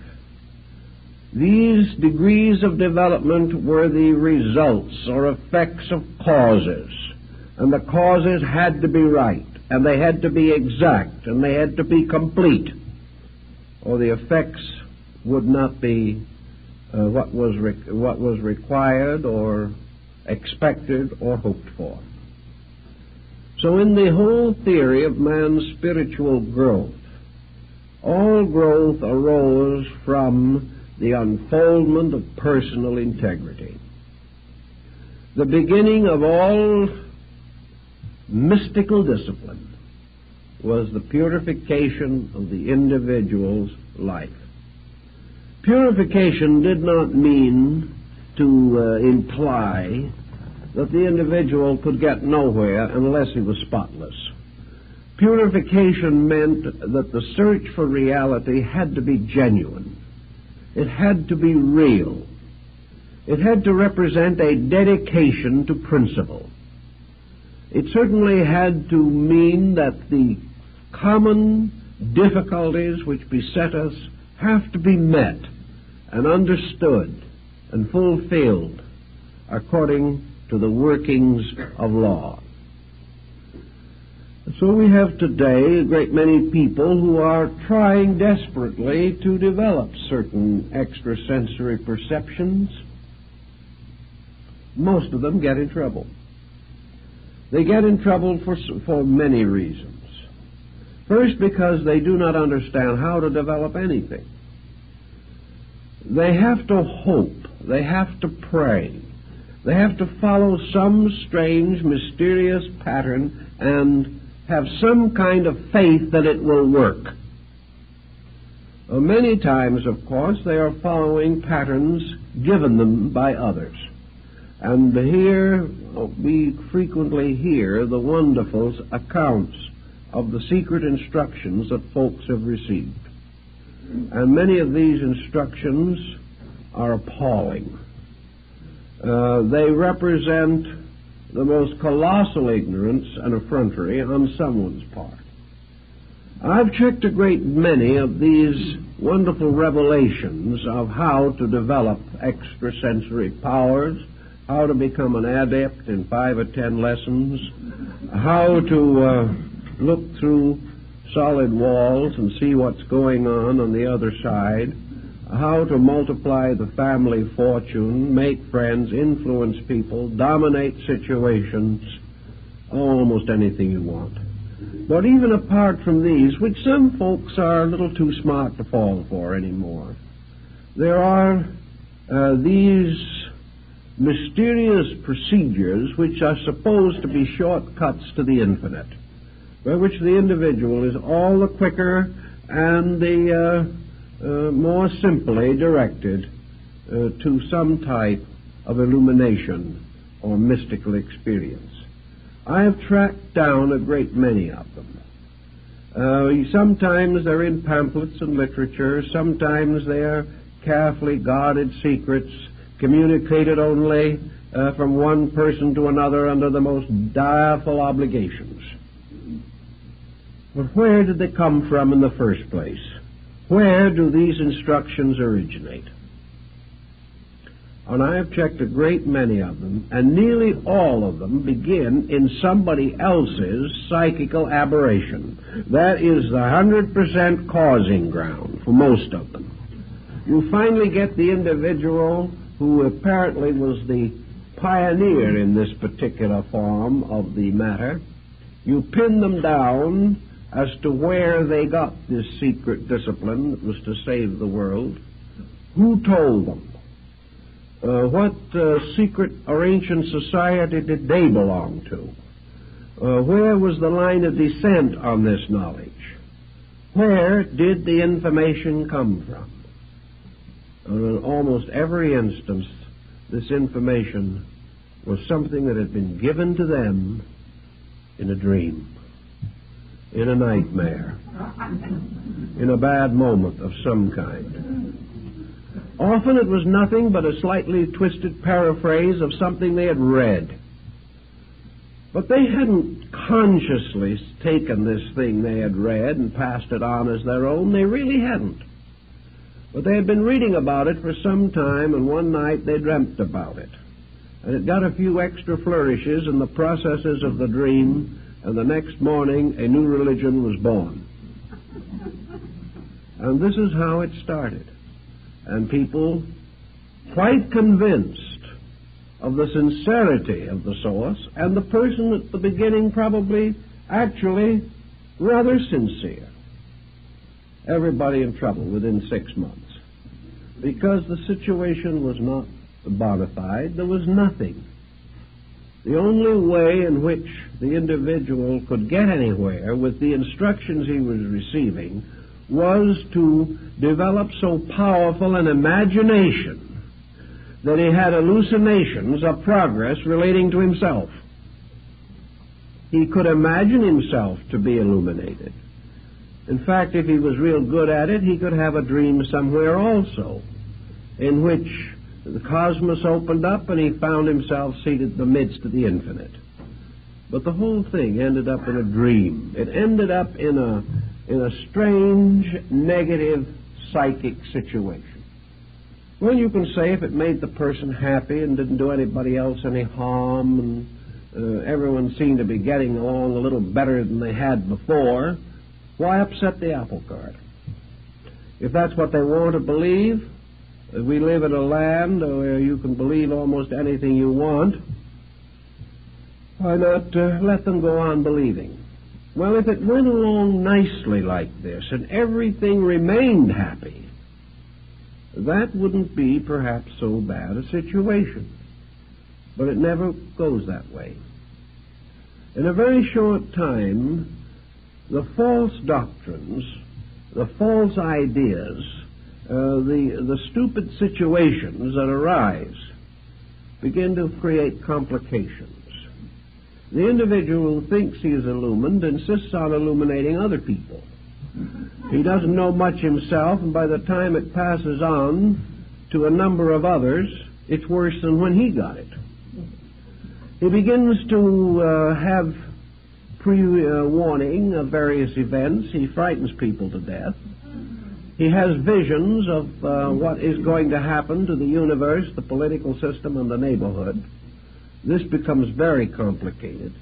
these degrees of development were the results or effects of causes, and the causes had to be right, and they had to be exact, and they had to be complete, or the effects would not be what was required or expected or hoped for. So in the whole theory of man's spiritual growth, all growth arose from the unfoldment of personal integrity. The beginning of all mystical discipline was the purification of the individual's life. Purification did not mean to imply that the individual could get nowhere unless he was spotless. Purification meant that the search for reality had to be genuine. It had to be real. It had to represent a dedication to principle. It certainly had to mean that the common difficulties which beset us have to be met and understood and fulfilled according to the workings of law. So we have today a great many people who are trying desperately to develop certain extrasensory perceptions. Most of them get in trouble. They get in trouble for many reasons. First, because they do not understand how to develop anything. They have to hope. They have to pray. They have to follow some strange, mysterious pattern and have some kind of faith that it will work. Many times, of course, they are following patterns given them by others. And here we frequently hear the wonderful accounts of the secret instructions that folks have received. And many of these instructions are appalling. They represent the most colossal ignorance and effrontery on someone's part. I've checked a great many of these wonderful revelations of how to develop extrasensory powers, how to become an adept in 5 or 10 lessons, how to look through solid walls and see what's going on the other side, how to multiply the family fortune, make friends, influence people, dominate situations, almost anything you want. But even apart from these, which some folks are a little too smart to fall for anymore, there are these mysterious procedures which are supposed to be shortcuts to the infinite, by which the individual is all the quicker and the more simply directed to some type of illumination or mystical experience. I have tracked down a great many of them. Sometimes they're in pamphlets and literature, sometimes they're carefully guarded secrets, communicated only from one person to another under the most direful obligations. But where did they come from in the first place? Where do these instructions originate? And I have checked a great many of them, and nearly all of them begin in somebody else's psychical aberration. That is the 100% causing ground for most of them. You finally get the individual who apparently was the pioneer in this particular form of the matter. You pin them down as to where they got this secret discipline that was to save the world. Who told them? What secret or ancient society did they belong to? Where was the line of descent on this knowledge? Where did the information come from? In almost every instance, this information was something that had been given to them in a dream, in a nightmare, in a bad moment of some kind. Often it was nothing but a slightly twisted paraphrase of something they had read. But they hadn't consciously taken this thing they had read and passed it on as their own. They really hadn't. But they had been reading about it for some time, and one night they dreamt about it. And it got a few extra flourishes in the processes of the dream, and the next morning a new religion was born. And this is how it started. And people, quite convinced of the sincerity of the source, and the person at the beginning probably actually rather sincere. Everybody in trouble within 6 months. Because the situation was not bona fide, there was nothing. The only way in which the individual could get anywhere with the instructions he was receiving was to develop so powerful an imagination that he had hallucinations of progress relating to himself. He could imagine himself to be illuminated. In fact, if he was real good at it, he could have a dream somewhere also, in which the cosmos opened up and he found himself seated in the midst of the infinite. But the whole thing ended up in a dream. It ended up in a strange, negative, psychic situation. Well, you can say if it made the person happy and didn't do anybody else any harm, and everyone seemed to be getting along a little better than they had before, why upset the apple cart? If that's what they want to believe, we live in a land where you can believe almost anything you want, why not let them go on believing? Well, if it went along nicely like this and everything remained happy, that wouldn't be perhaps so bad a situation. But it never goes that way. In a very short time, the false doctrines, the false ideas, the stupid situations that arise begin to create complications. The individual who thinks he is illumined insists on illuminating other people. He doesn't know much himself, and by the time it passes on to a number of others, it's worse than when he got it. He begins to have pre-warning of various events. He frightens people to death. He has visions of what is going to happen to the universe, the political system, and the neighborhood. This becomes very complicated.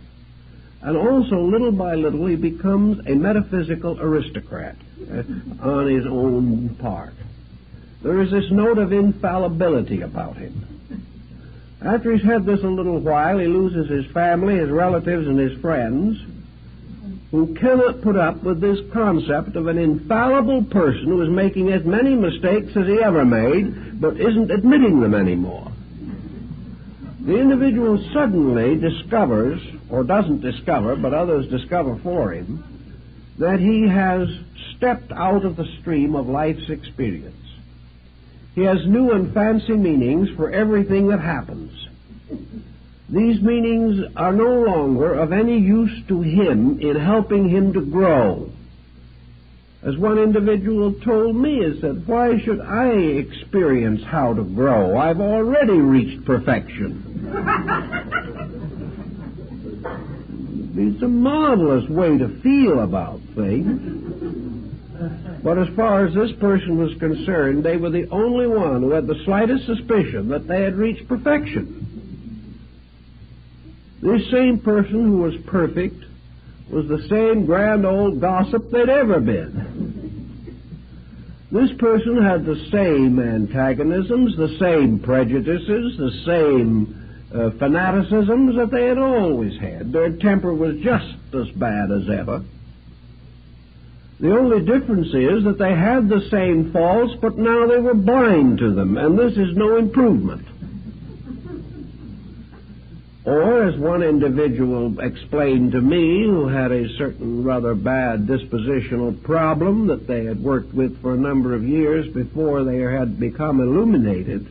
And also, little by little, he becomes a metaphysical aristocrat on his own part. There is this note of infallibility about him. After he's had this a little while, he loses his family, his relatives, and his friends, who cannot put up with this concept of an infallible person who is making as many mistakes as he ever made, but isn't admitting them anymore. The individual suddenly discovers, or doesn't discover, but others discover for him, that he has stepped out of the stream of life's experience. He has new and fancy meanings for everything that happens. These meanings are no longer of any use to him in helping him to grow. As one individual told me, he said, "Why should I experience how to grow? I've already reached perfection." It's a marvelous way to feel about things. But as far as this person was concerned, they were the only one who had the slightest suspicion that they had reached perfection. This same person who was perfect was the same grand old gossip they'd ever been. This person had the same antagonisms, the same prejudices, the same fanaticisms that they had always had. Their temper was just as bad as ever. The only difference is that they had the same faults, but now they were blind to them, and this is no improvement. Or, as one individual explained to me, who had a certain rather bad dispositional problem that they had worked with for a number of years before they had become illuminated,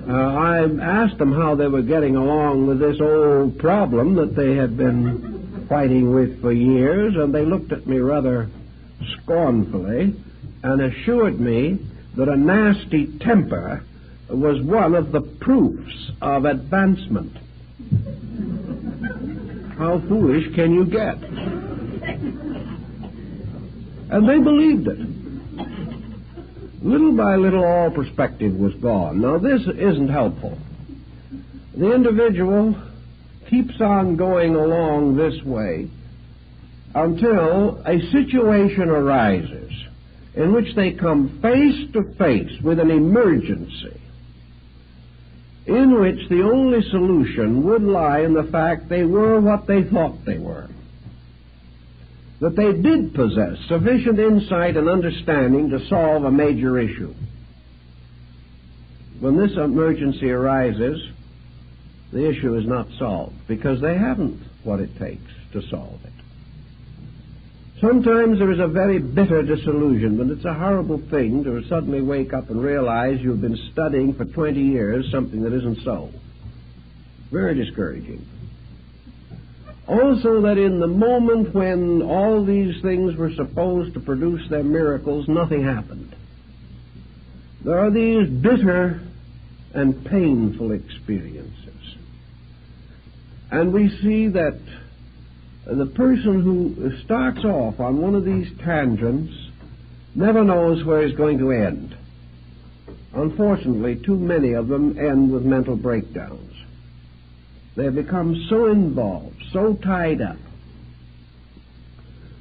I asked them how they were getting along with this old problem that they had been fighting with for years, and they looked at me rather scornfully and assured me that a nasty temper was one of the proofs of advancement. How foolish can you get? And they believed it. Little by little, all perspective was gone. Now, this isn't helpful. The individual keeps on going along this way until a situation arises in which they come face to face with an emergency, in which the only solution would lie in the fact they were what they thought they were, that they did possess sufficient insight and understanding to solve a major issue. When this emergency arises, the issue is not solved because they haven't what it takes to solve it. Sometimes there is a very bitter disillusionment. It's a horrible thing to suddenly wake up and realize you've been studying for 20 years something that isn't so. Very discouraging. Also, that in the moment when all these things were supposed to produce their miracles, nothing happened. There are these bitter and painful experiences. And we see that the person who starts off on one of these tangents never knows where he's going to end. Unfortunately, too many of them end with mental breakdowns. They have become so involved, so tied up,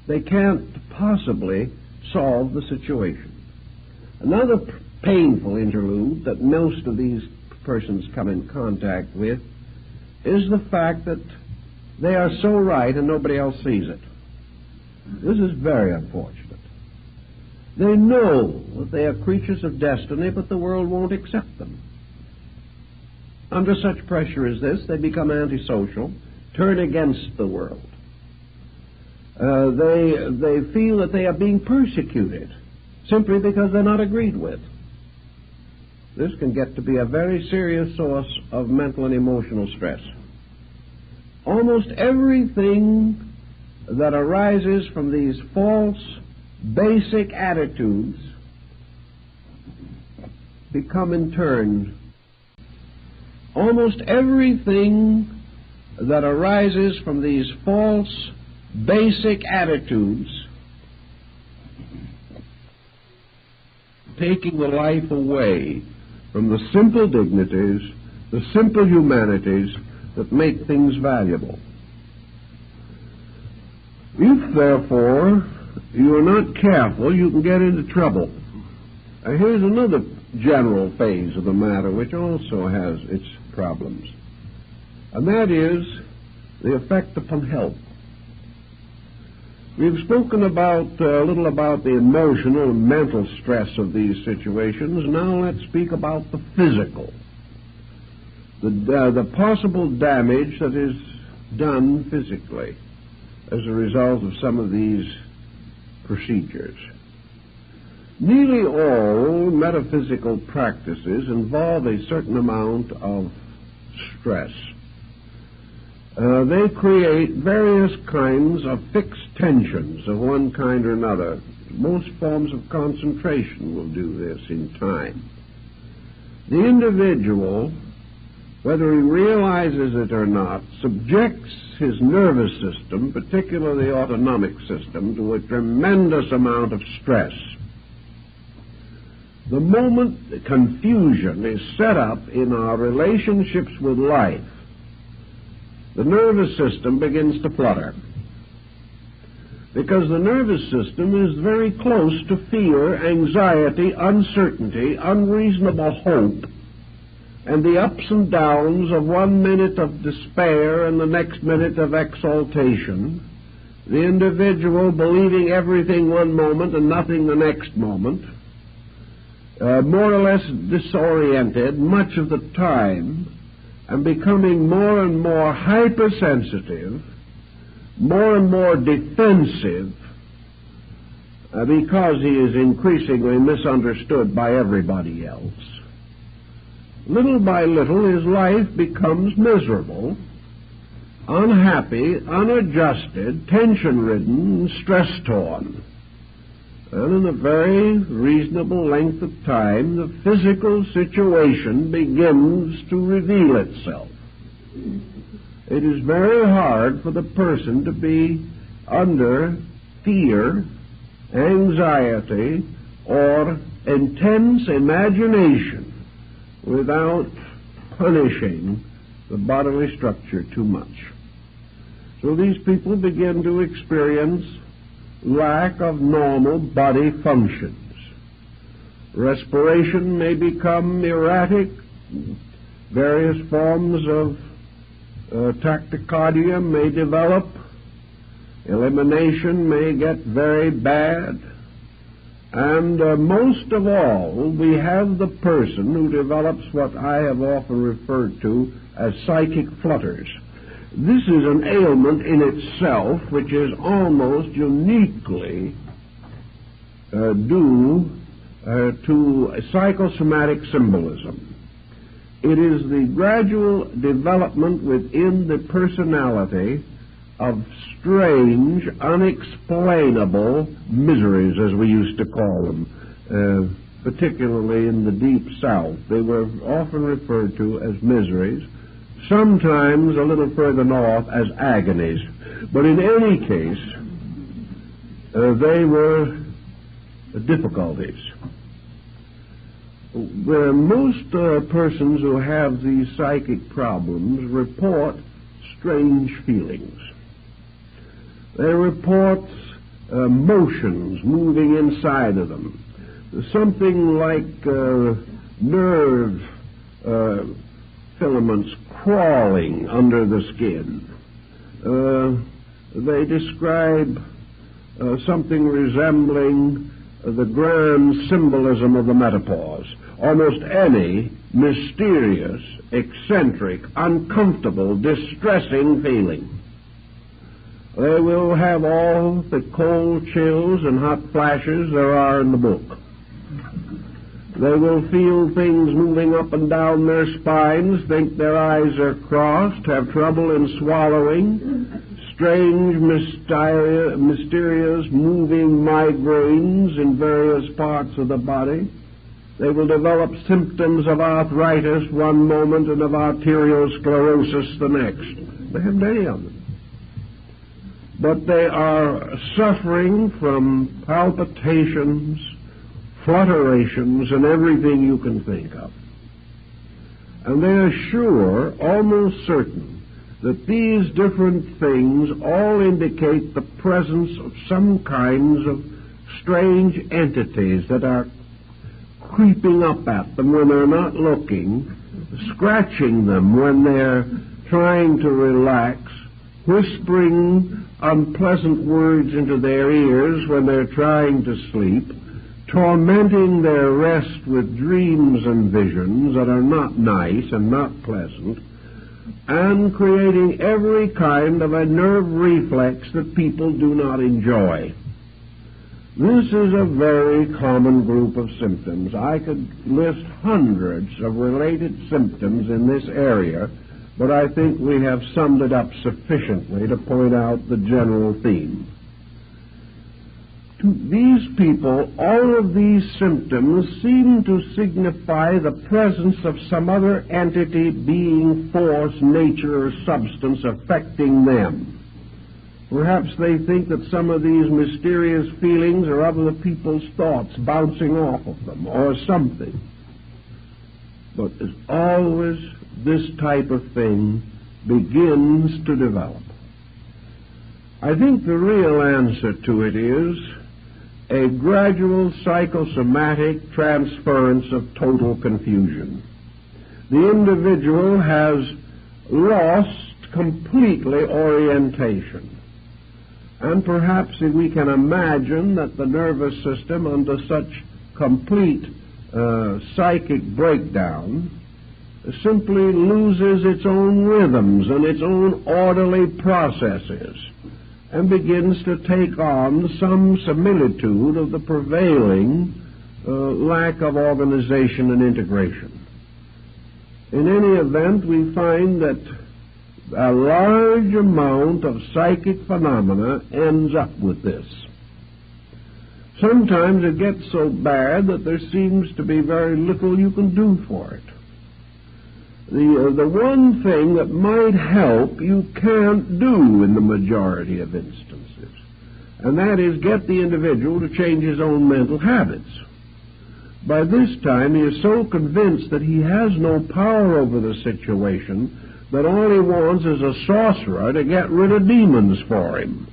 they can't possibly solve the situation. Another painful interlude that most of these persons come in contact with is the fact that they are so right and nobody else sees it. This is very unfortunate. They know that they are creatures of destiny, but the world won't accept them. Under such pressure as this, they become antisocial, turn against the world. They feel that they are being persecuted simply because they're not agreed with. This can get to be a very serious source of mental and emotional stress. Almost everything that arises from these false, basic attitudes become in turn. Almost everything that arises from these false, basic attitudes, taking the life away from the simple dignities, the simple humanities that make things valuable. If, therefore, you are not careful, you can get into trouble. Here's another general phase of the matter which also has its problems, and that is the effect upon health. We've spoken about a little about the emotional and mental stress of these situations. Now let's speak about the physical, the possible damage that is done physically as a result of some of these procedures. Nearly all metaphysical practices involve a certain amount of stress. They create various kinds of fixed tensions of one kind or another. Most forms of concentration will do this in time. The individual, whether he realizes it or not, subjects his nervous system, particularly the autonomic system, to a tremendous amount of stress. The moment the confusion is set up in our relationships with life, the nervous system begins to flutter. Because the nervous system is very close to fear, anxiety, uncertainty, unreasonable hope, and the ups and downs of 1 minute of despair and the next minute of exaltation, the individual believing everything one moment and nothing the next moment, more or less disoriented much of the time, and becoming more and more hypersensitive, more and more defensive, because he is increasingly misunderstood by everybody else. Little by little, his life becomes miserable, unhappy, unadjusted, tension-ridden, stress-torn. And in a very reasonable length of time, the physical situation begins to reveal itself. It is very hard for the person to be under fear, anxiety, or intense imagination without punishing the bodily structure too much. So these people begin to experience lack of normal body functions. Respiration may become erratic. Various forms of tachycardia may develop. Elimination may get very bad. And most of all, we have the person who develops what I have often referred to as psychic flutters. This is an ailment in itself which is almost uniquely due to psychosomatic symbolism. It is the gradual development within the personality of strange, unexplainable miseries, as we used to call them, particularly in the Deep South. They were often referred to as miseries, sometimes a little further north as agonies. But in any case, they were difficulties. Most persons who have these psychic problems report strange feelings. They report motions moving inside of them, something like nerve filaments crawling under the skin. They describe something resembling the grand symbolism of the menopause. Almost any mysterious, eccentric, uncomfortable, distressing feeling. They will have all the cold chills and hot flashes there are in the book. They will feel things moving up and down their spines, think their eyes are crossed, have trouble in swallowing, strange, mysterious moving migraines in various parts of the body. They will develop symptoms of arthritis one moment and of arteriosclerosis the next. They haven't any of them. But they are suffering from palpitations, fluterations, and everything you can think of. And they are sure, almost certain, that these different things all indicate the presence of some kinds of strange entities that are creeping up at them when they're not looking, scratching them when they're trying to relax, whispering unpleasant words into their ears when they're trying to sleep, tormenting their rest with dreams and visions that are not nice and not pleasant, and creating every kind of a nerve reflex that people do not enjoy. This is a very common group of symptoms. I could list hundreds of related symptoms in this area, but I think we have summed it up sufficiently to point out the general theme. To these people, all of these symptoms seem to signify the presence of some other entity, being, force, nature, or substance affecting them. Perhaps they think that some of these mysterious feelings are other people's thoughts bouncing off of them, or something. But as always, this type of thing begins to develop. I think the real answer to it is a gradual psychosomatic transference of total confusion. The individual has lost completely orientation. And perhaps if we can imagine that the nervous system under such complete psychic breakdown simply loses its own rhythms and its own orderly processes and begins to take on some similitude of the prevailing lack of organization and integration. In any event, we find that a large amount of psychic phenomena ends up with this. Sometimes it gets so bad that there seems to be very little you can do for it. The one thing that might help you can't do in the majority of instances, and that is get the individual to change his own mental habits. By this time he is so convinced that he has no power over the situation that all he wants is a sorcerer to get rid of demons for him.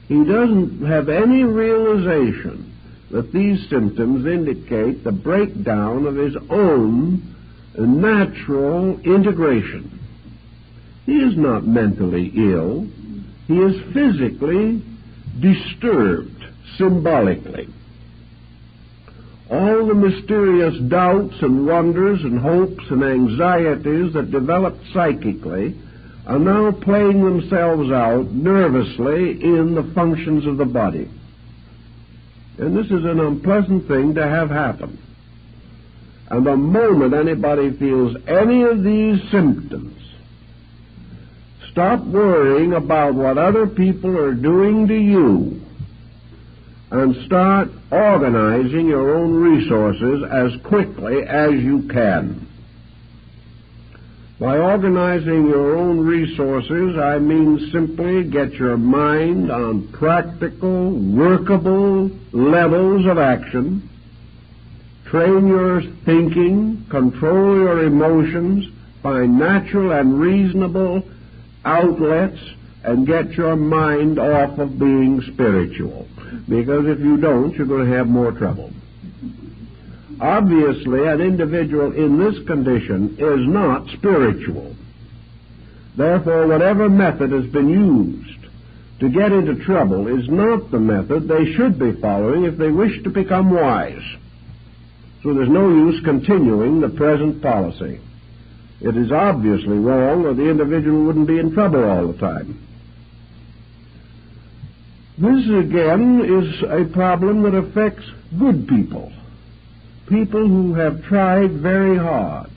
He doesn't have any realization that these symptoms indicate the breakdown of his own natural integration. He is not mentally ill. He is physically disturbed, symbolically. All the mysterious doubts and wonders and hopes and anxieties that developed psychically are now playing themselves out nervously in the functions of the body. And this is an unpleasant thing to have happen. And the moment anybody feels any of these symptoms, stop worrying about what other people are doing to you and start organizing your own resources as quickly as you can. By organizing your own resources, I mean simply get your mind on practical, workable levels of action, train your thinking, control your emotions, find natural and reasonable outlets, and get your mind off of being spiritual. Because if you don't, you're going to have more trouble. Obviously, an individual in this condition is not spiritual. Therefore, whatever method has been used to get into trouble is not the method they should be following if they wish to become wise. So there's no use continuing the present policy. It is obviously wrong, or the individual wouldn't be in trouble all the time. This, again, is a problem that affects good people. People who have tried very hard,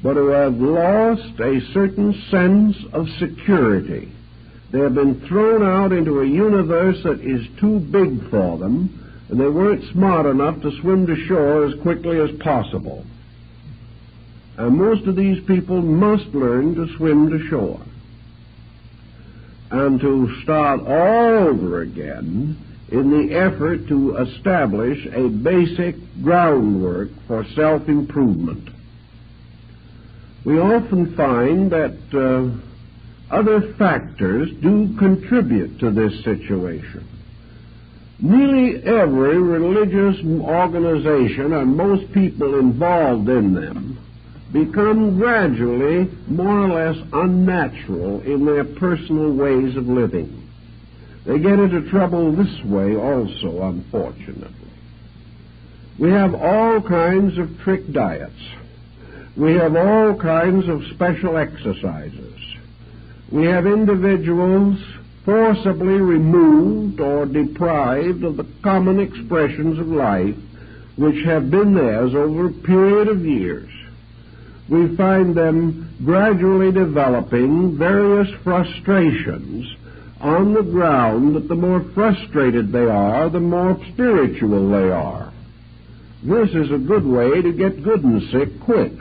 but who have lost a certain sense of security. They have been thrown out into a universe that is too big for them, and they weren't smart enough to swim to shore as quickly as possible. And most of these people must learn to swim to shore and to start all over again in the effort to establish a basic groundwork for self-improvement. We often find that other factors do contribute to this situation. Nearly every religious organization and most people involved in them become gradually more or less unnatural in their personal ways of living. They get into trouble this way also, unfortunately. We have all kinds of trick diets. We have all kinds of special exercises. We have individuals forcibly removed or deprived of the common expressions of life which have been theirs over a period of years. We find them gradually developing various frustrations on the ground that the more frustrated they are, the more spiritual they are. This is a good way to get good and sick quick,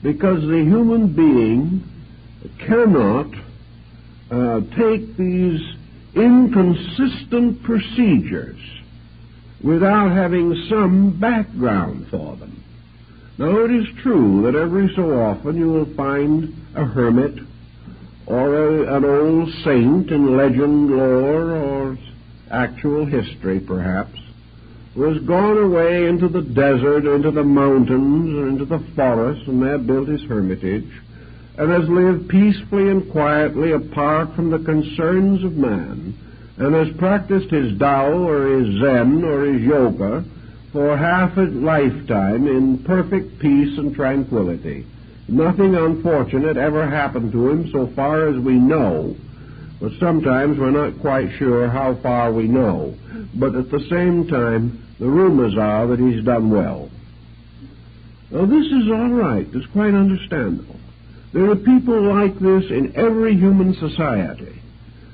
because the human being cannot take these inconsistent procedures without having some background for them. Now, it is true that every so often you will find a hermit or an old saint in legend, lore, or actual history, perhaps, who has gone away into the desert, into the mountains, or into the forest, and there built his hermitage, and has lived peacefully and quietly apart from the concerns of man, and has practiced his Tao or his Zen or his Yoga for half a lifetime in perfect peace and tranquility. Nothing unfortunate ever happened to him so far as we know, but sometimes we're not quite sure how far we know. But at the same time, the rumors are that he's done well. Now, this is all right. It's quite understandable. There are people like this in every human society.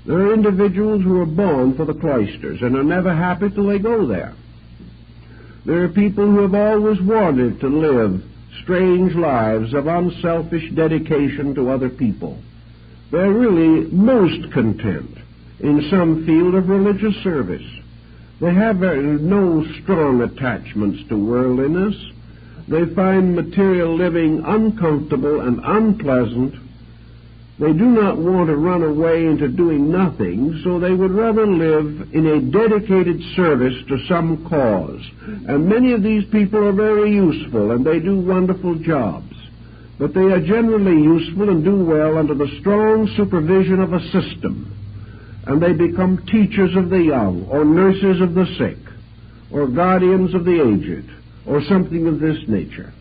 There are individuals who are born for the cloisters and are never happy till they go there. There are people who have always wanted to live strange lives of unselfish dedication to other people. They're really most content in some field of religious service. They have no strong attachments to worldliness. They find material living uncomfortable and unpleasant. They do not want to run away into doing nothing, so they would rather live in a dedicated service to some cause. And many of these people are very useful, and they do wonderful jobs. But they are generally useful and do well under the strong supervision of a system. And they become teachers of the young, or nurses of the sick, or guardians of the aged, or something of this nature.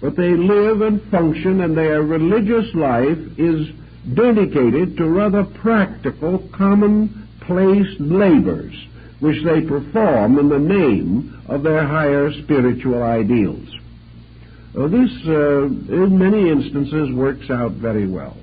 But they live and function, and their religious life is dedicated to rather practical, commonplace labors, which they perform in the name of their higher spiritual ideals. This, in many instances, works out very well.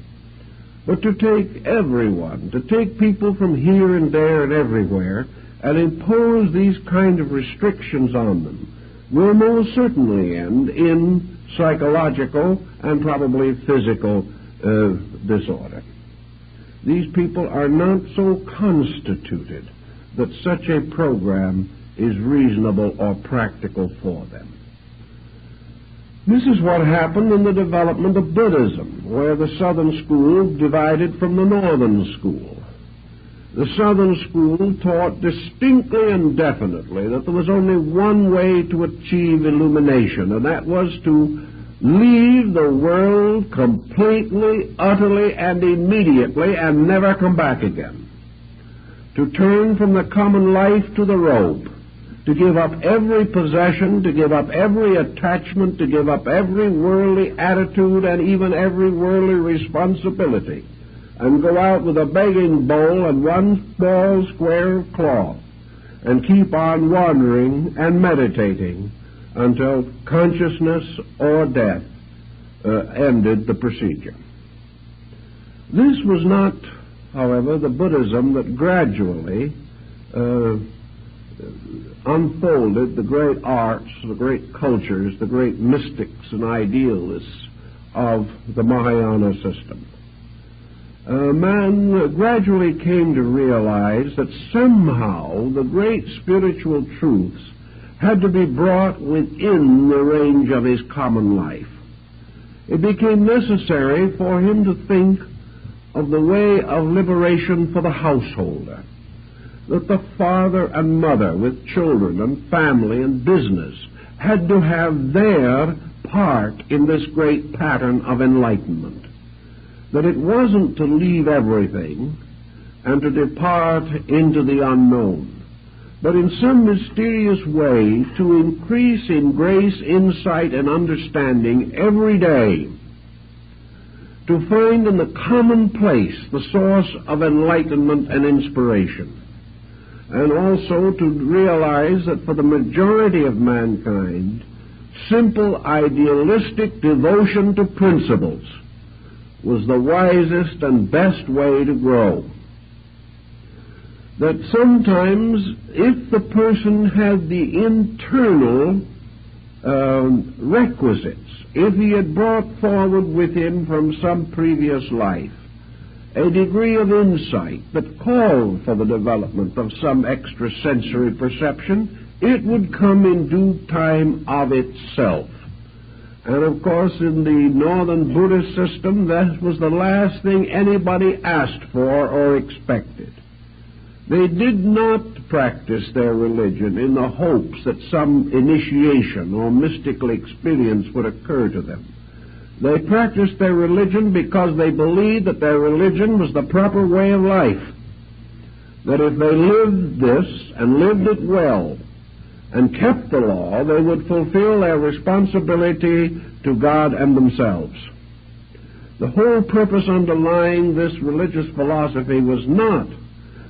But to take everyone, to take people from here and there and everywhere, and impose these kind of restrictions on them, will most certainly end in psychological and probably physical disorder. These people are not so constituted that such a program is reasonable or practical for them. This is what happened in the development of Buddhism, where the southern school divided from the northern school. The southern school taught distinctly and definitely that there was only one way to achieve illumination, and that was to leave the world completely, utterly, and immediately, and never come back again. To turn from the common life to the robe, to give up every possession, to give up every attachment, to give up every worldly attitude and even every worldly responsibility, and go out with a begging bowl and one small square of cloth, and keep on wandering and meditating until consciousness or death ended the procedure. This was not, however, the Buddhism that gradually unfolded the great arts, the great cultures, the great mystics and idealists of the Mahayana system. Man gradually came to realize that somehow the great spiritual truths had to be brought within the range of his common life. It became necessary for him to think of the way of liberation for the householder, that the father and mother with children and family and business had to have their part in this great pattern of enlightenment, that it wasn't to leave everything and to depart into the unknown, but in some mysterious way to increase in grace, insight, and understanding every day, to find in the commonplace the source of enlightenment and inspiration, and also to realize that for the majority of mankind, simple idealistic devotion to principles was the wisest and best way to grow. That sometimes, if the person had the internal requisites, if he had brought forward with him from some previous life a degree of insight that called for the development of some extrasensory perception, it would come in due time of itself. And of course, in the northern Buddhist system, that was the last thing anybody asked for or expected. They did not practice their religion in the hopes that some initiation or mystical experience would occur to them. They practiced their religion because they believed that their religion was the proper way of life, that if they lived this and lived it well, and kept the law, they would fulfill their responsibility to God and themselves. The whole purpose underlying this religious philosophy was not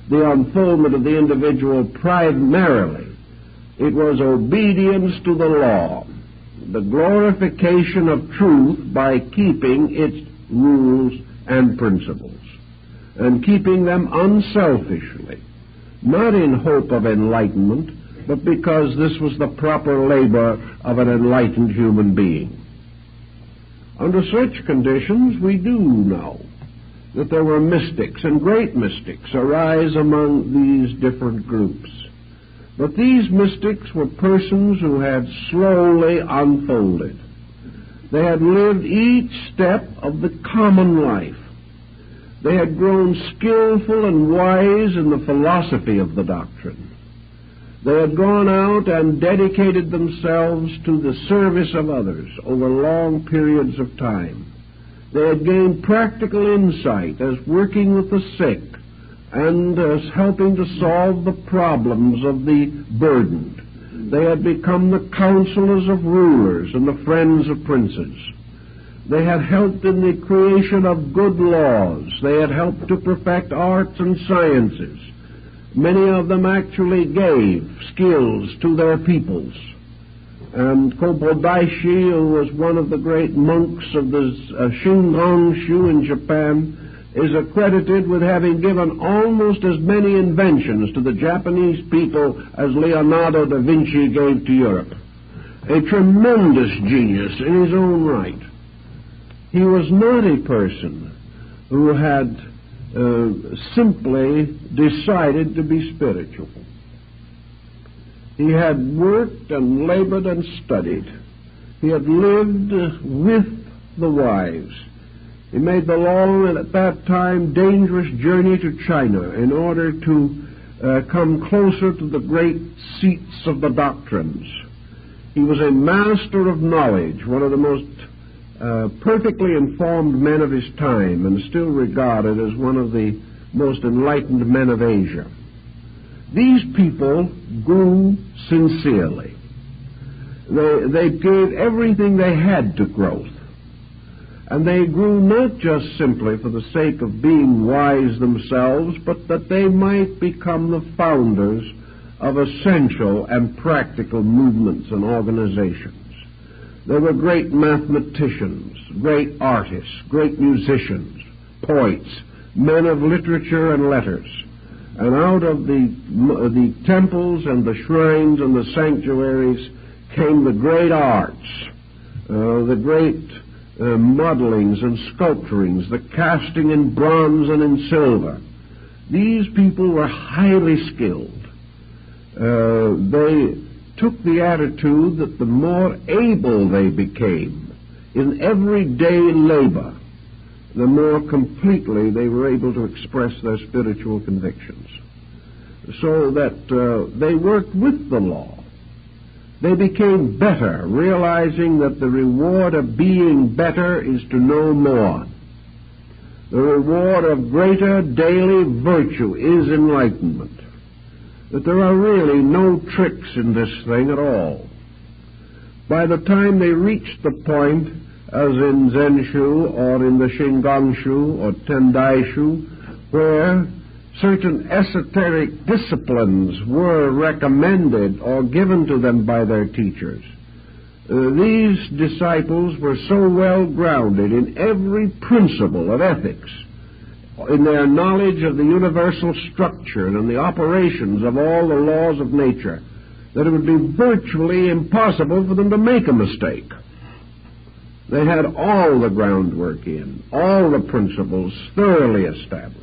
the unfoldment of the individual primarily. It was obedience to the law, the glorification of truth by keeping its rules and principles, and keeping them unselfishly, not in hope of enlightenment, but because this was the proper labor of an enlightened human being. Under such conditions, we do know that there were mystics, and great mystics arise among these different groups. But these mystics were persons who had slowly unfolded. They had lived each step of the common life. They had grown skillful and wise in the philosophy of the doctrine. They had gone out and dedicated themselves to the service of others over long periods of time. They had gained practical insight as working with the sick and as helping to solve the problems of the burdened. They had become the counselors of rulers and the friends of princes. They had helped in the creation of good laws. They had helped to perfect arts and sciences. Many of them actually gave skills to their peoples. And Kobodaishi, who was one of the great monks of the Shingon-shu in Japan, is accredited with having given almost as many inventions to the Japanese people as Leonardo da Vinci gave to Europe. A tremendous genius in his own right. He was not a person who had simply decided to be spiritual. He had worked and labored and studied. He had lived with the wise. He made the long and at that time dangerous journey to China in order to come closer to the great seats of the doctrines. He was a master of knowledge, one of the most perfectly informed men of his time, and still regarded as one of the most enlightened men of Asia. These people grew sincerely. They gave everything they had to growth. And they grew not just simply for the sake of being wise themselves, but that they might become the founders of essential and practical movements and organizations. They were great mathematicians, great artists, great musicians, poets, men of literature and letters. And out of the temples and the shrines and the sanctuaries came the great arts, the great modelings and sculpturings, the casting in bronze and in silver. These people were highly skilled. They took the attitude that the more able they became in everyday labor, the more completely they were able to express their spiritual convictions. So that they worked with the law. They became better, realizing that the reward of being better is to know more. The reward of greater daily virtue is enlightenment. That there are really no tricks in this thing at all. By the time they reached the point, as in Zenshu or in the Shingon-shu or Tendai-shu, where certain esoteric disciplines were recommended or given to them by their teachers, these disciples were so well grounded in every principle of ethics, in their knowledge of the universal structure and the operations of all the laws of nature, that it would be virtually impossible for them to make a mistake. They had all the groundwork in, all the principles thoroughly established.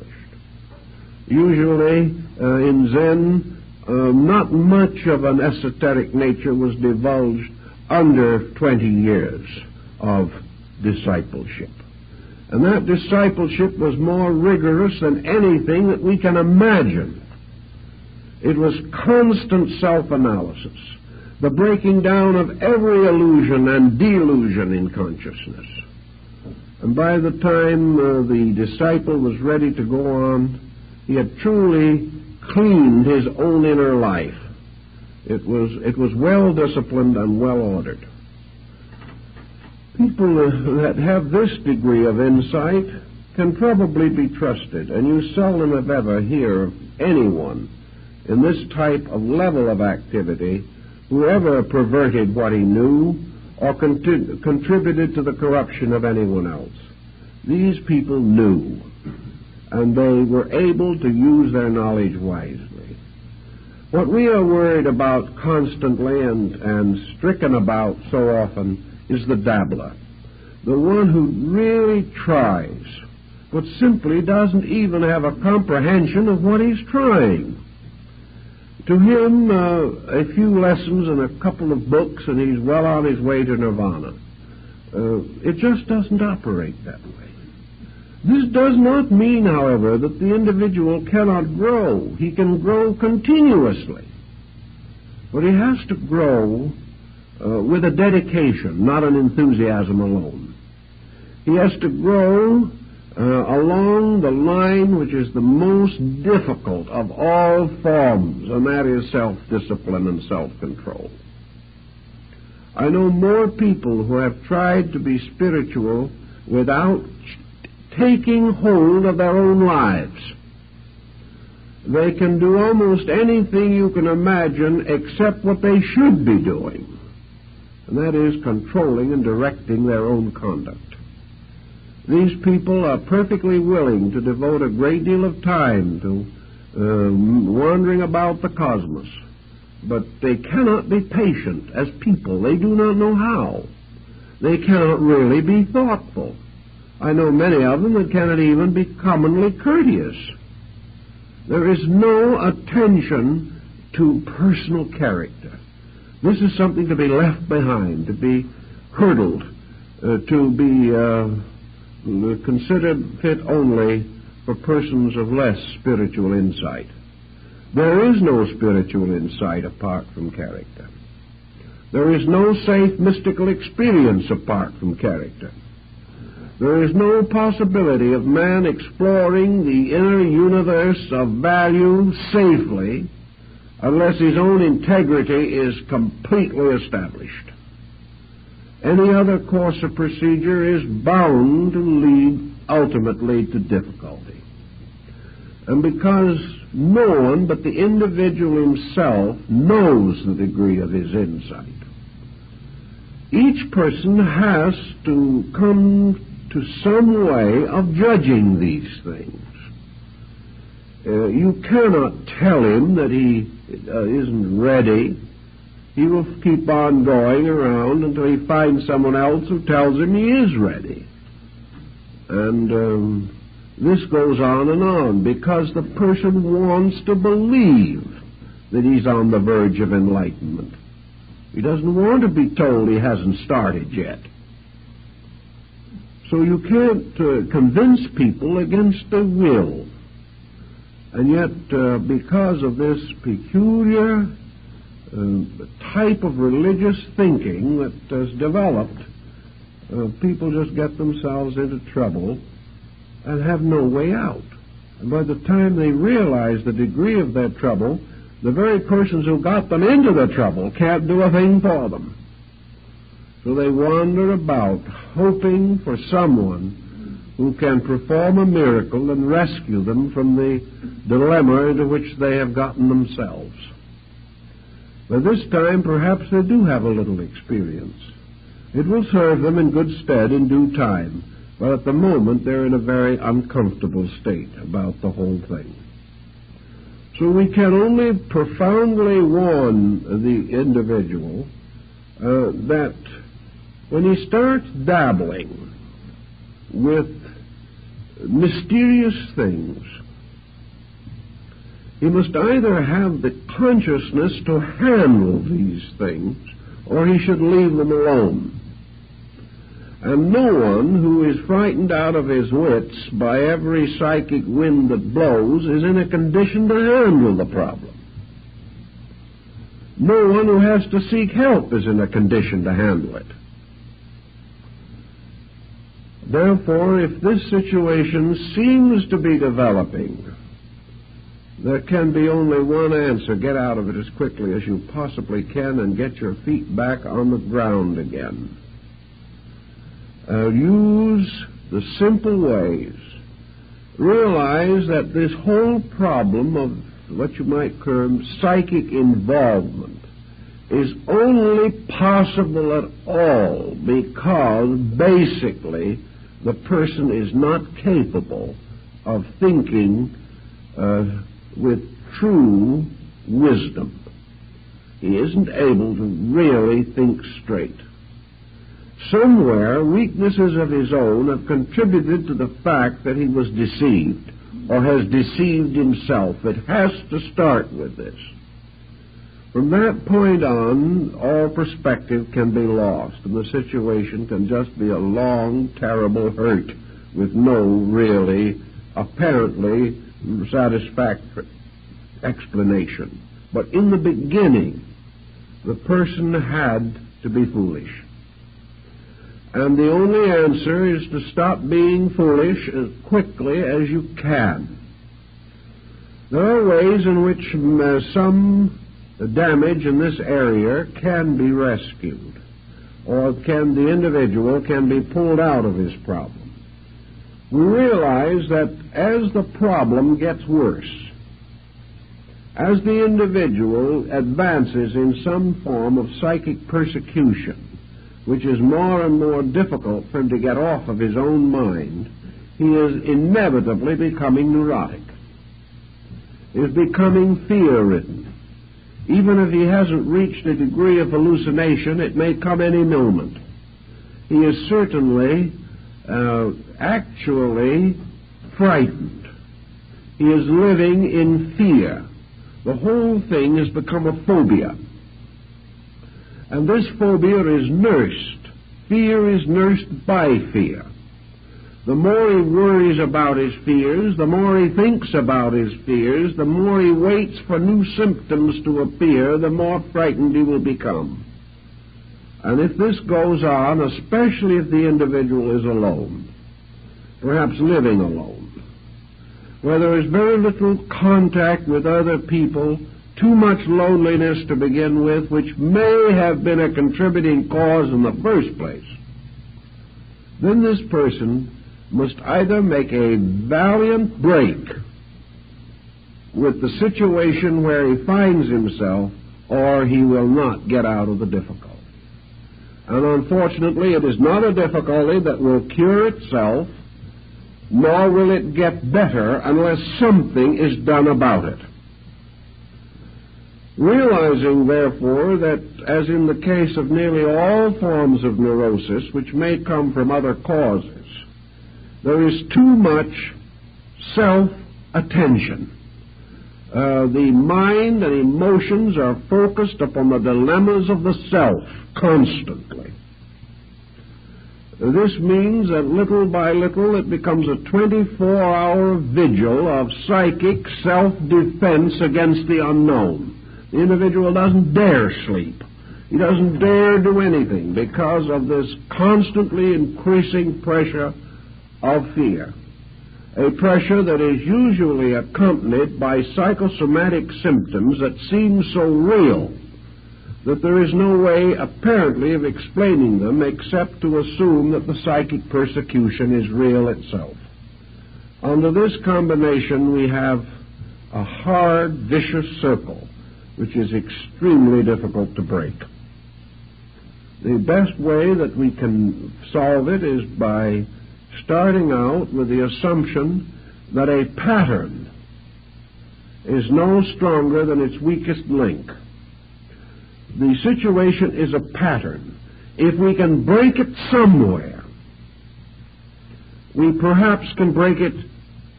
Usually, in Zen, not much of an esoteric nature was divulged under 20 years of discipleship. And that discipleship was more rigorous than anything that we can imagine. It was constant self-analysis, the breaking down of every illusion and delusion in consciousness. And by the time the disciple was ready to go on, he had truly cleaned his own inner life. It was well disciplined and well ordered. People that have this degree of insight can probably be trusted, and you seldom if ever hear of anyone in this type of level of activity who ever perverted what he knew or contributed to the corruption of anyone else. These people knew, and they were able to use their knowledge wisely. What we are worried about constantly and stricken about so often is the dabbler, the one who really tries, but simply doesn't even have a comprehension of what he's trying. To him, a few lessons and a couple of books, and he's well on his way to nirvana. It just doesn't operate that way. This does not mean, however, that the individual cannot grow. He can grow continuously. But he has to grow with a dedication, not an enthusiasm alone. He has to grow along the line which is the most difficult of all forms, and that is self-discipline and self-control. I know more people who have tried to be spiritual without taking hold of their own lives. They can do almost anything you can imagine except what they should be doing, and that is controlling and directing their own conduct. These people are perfectly willing to devote a great deal of time to wandering about the cosmos, but they cannot be patient as people. They do not know how. They cannot really be thoughtful. I know many of them that cannot even be commonly courteous. There is no attention to personal character. This is something to be left behind, to be hurdled, to be considered fit only for persons of less spiritual insight. There is no spiritual insight apart from character. There is no safe mystical experience apart from character. There is no possibility of man exploring the inner universe of value safely unless his own integrity is completely established. Any other course of procedure is bound to lead ultimately to difficulty. And because no one but the individual himself knows the degree of his insight, each person has to come to some way of judging these things. You cannot tell him that he isn't ready. He will keep on going around until he finds someone else who tells him he is ready. And this goes on because the person wants to believe that he's on the verge of enlightenment. He doesn't want to be told he hasn't started yet. So you can't convince people against their will. And yet, because of this peculiar type of religious thinking that has developed, people just get themselves into trouble and have no way out. And by the time they realize the degree of their trouble, the very persons who got them into the trouble can't do a thing for them. So they wander about, hoping for someone who can perform a miracle and rescue them from the dilemma into which they have gotten themselves. By this time, perhaps they do have a little experience. It will serve them in good stead in due time, but at the moment they're in a very uncomfortable state about the whole thing. So we can only profoundly warn the individual that when he starts dabbling with mysterious things, he must either have the consciousness to handle these things, or he should leave them alone. And no one who is frightened out of his wits by every psychic wind that blows is in a condition to handle the problem. No one who has to seek help is in a condition to handle it. Therefore, if this situation seems to be developing, There can be only one answer. Get out of it as quickly as you possibly can and get your feet back on the ground again. Use the simple ways. Realize that this whole problem of what you might term psychic involvement is only possible at all because basically the person is not capable of thinking with true wisdom. He isn't able to really think straight. Somewhere, weaknesses of his own have contributed to the fact that he was deceived or has deceived himself. It has to start with this. From that point on, all perspective can be lost, and the situation can just be a long, terrible hurt with no really, apparently, satisfactory explanation. But in the beginning, the person had to be foolish. And the only answer is to stop being foolish as quickly as you can. There are ways in which some damage in this area can be rescued, or the individual can be pulled out of his problem. We realize that as the problem gets worse, as the individual advances in some form of psychic persecution, which is more and more difficult for him to get off of his own mind, he is inevitably becoming neurotic. He is becoming fear-ridden. Even if he hasn't reached a degree of hallucination, it may come any moment. He is certainly actually frightened. He is living in fear. The whole thing has become a phobia. And this phobia is nursed. Fear is nursed by fear. The more he worries about his fears, the more he thinks about his fears, the more he waits for new symptoms to appear, the more frightened he will become. And if this goes on, especially if the individual is alone, perhaps living alone, where there is very little contact with other people, too much loneliness to begin with, which may have been a contributing cause in the first place, then this person must either make a valiant break with the situation where he finds himself, or he will not get out of the difficulty. And unfortunately, it is not a difficulty that will cure itself, nor will it get better unless something is done about it. Realizing, therefore, that as in the case of nearly all forms of neurosis, which may come from other causes, there is too much self-attention. The mind and emotions are focused upon the dilemmas of the self constantly. This means that little by little it becomes a 24-hour vigil of psychic self-defense against the unknown. The individual doesn't dare sleep. He doesn't dare do anything because of this constantly increasing pressure of fear. A pressure that is usually accompanied by psychosomatic symptoms that seem so real that there is no way apparently of explaining them except to assume that the psychic persecution is real itself. Under this combination we have a hard, vicious circle which is extremely difficult to break. The best way that we can solve it is by starting out with the assumption that a pattern is no stronger than its weakest link. The situation is a pattern. If we can break it somewhere, we perhaps can break it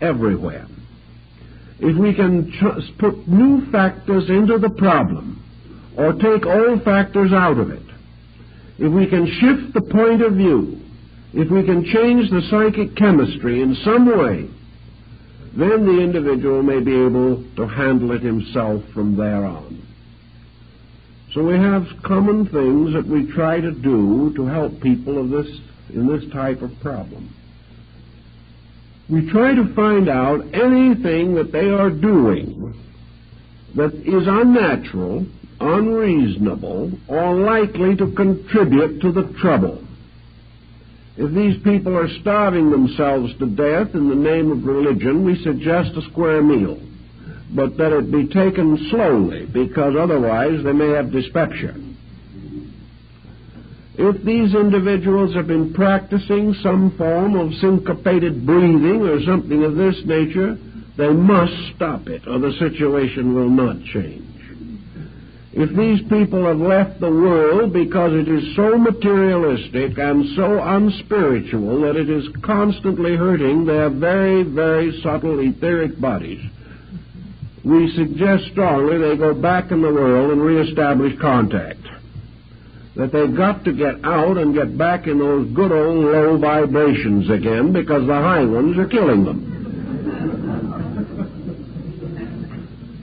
everywhere. If we can put new factors into the problem or take old factors out of it, if we can shift the point of view, if we can change the psychic chemistry in some way, then the individual may be able to handle it himself from there on. So we have common things that we try to do to help people in this type of problem. We try to find out anything that they are doing that is unnatural, unreasonable, or likely to contribute to the trouble. If these people are starving themselves to death in the name of religion, we suggest a square meal, but that it be taken slowly, because otherwise they may have dyspepsia. If these individuals have been practicing some form of syncopated breathing or something of this nature, they must stop it, or the situation will not change. If these people have left the world because it is so materialistic and so unspiritual that it is constantly hurting their very, very subtle etheric bodies, we suggest strongly they go back in the world and reestablish contact. That they've got to get out and get back in those good old low vibrations again, because the high ones are killing them.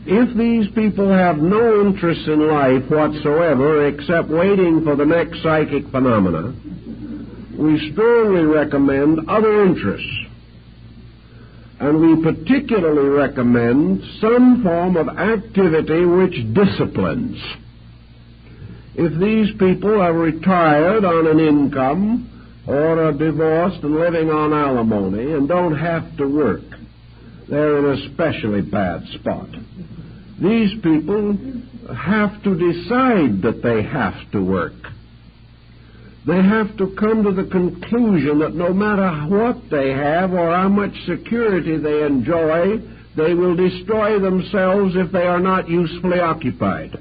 If these people have no interest in life whatsoever except waiting for the next psychic phenomena, we strongly recommend other interests. And we particularly recommend some form of activity which disciplines. If these people are retired on an income or are divorced and living on alimony and don't have to work, they're in a especially bad spot. These people have to decide that they have to work. They have to come to the conclusion that no matter what they have or how much security they enjoy, they will destroy themselves if they are not usefully occupied.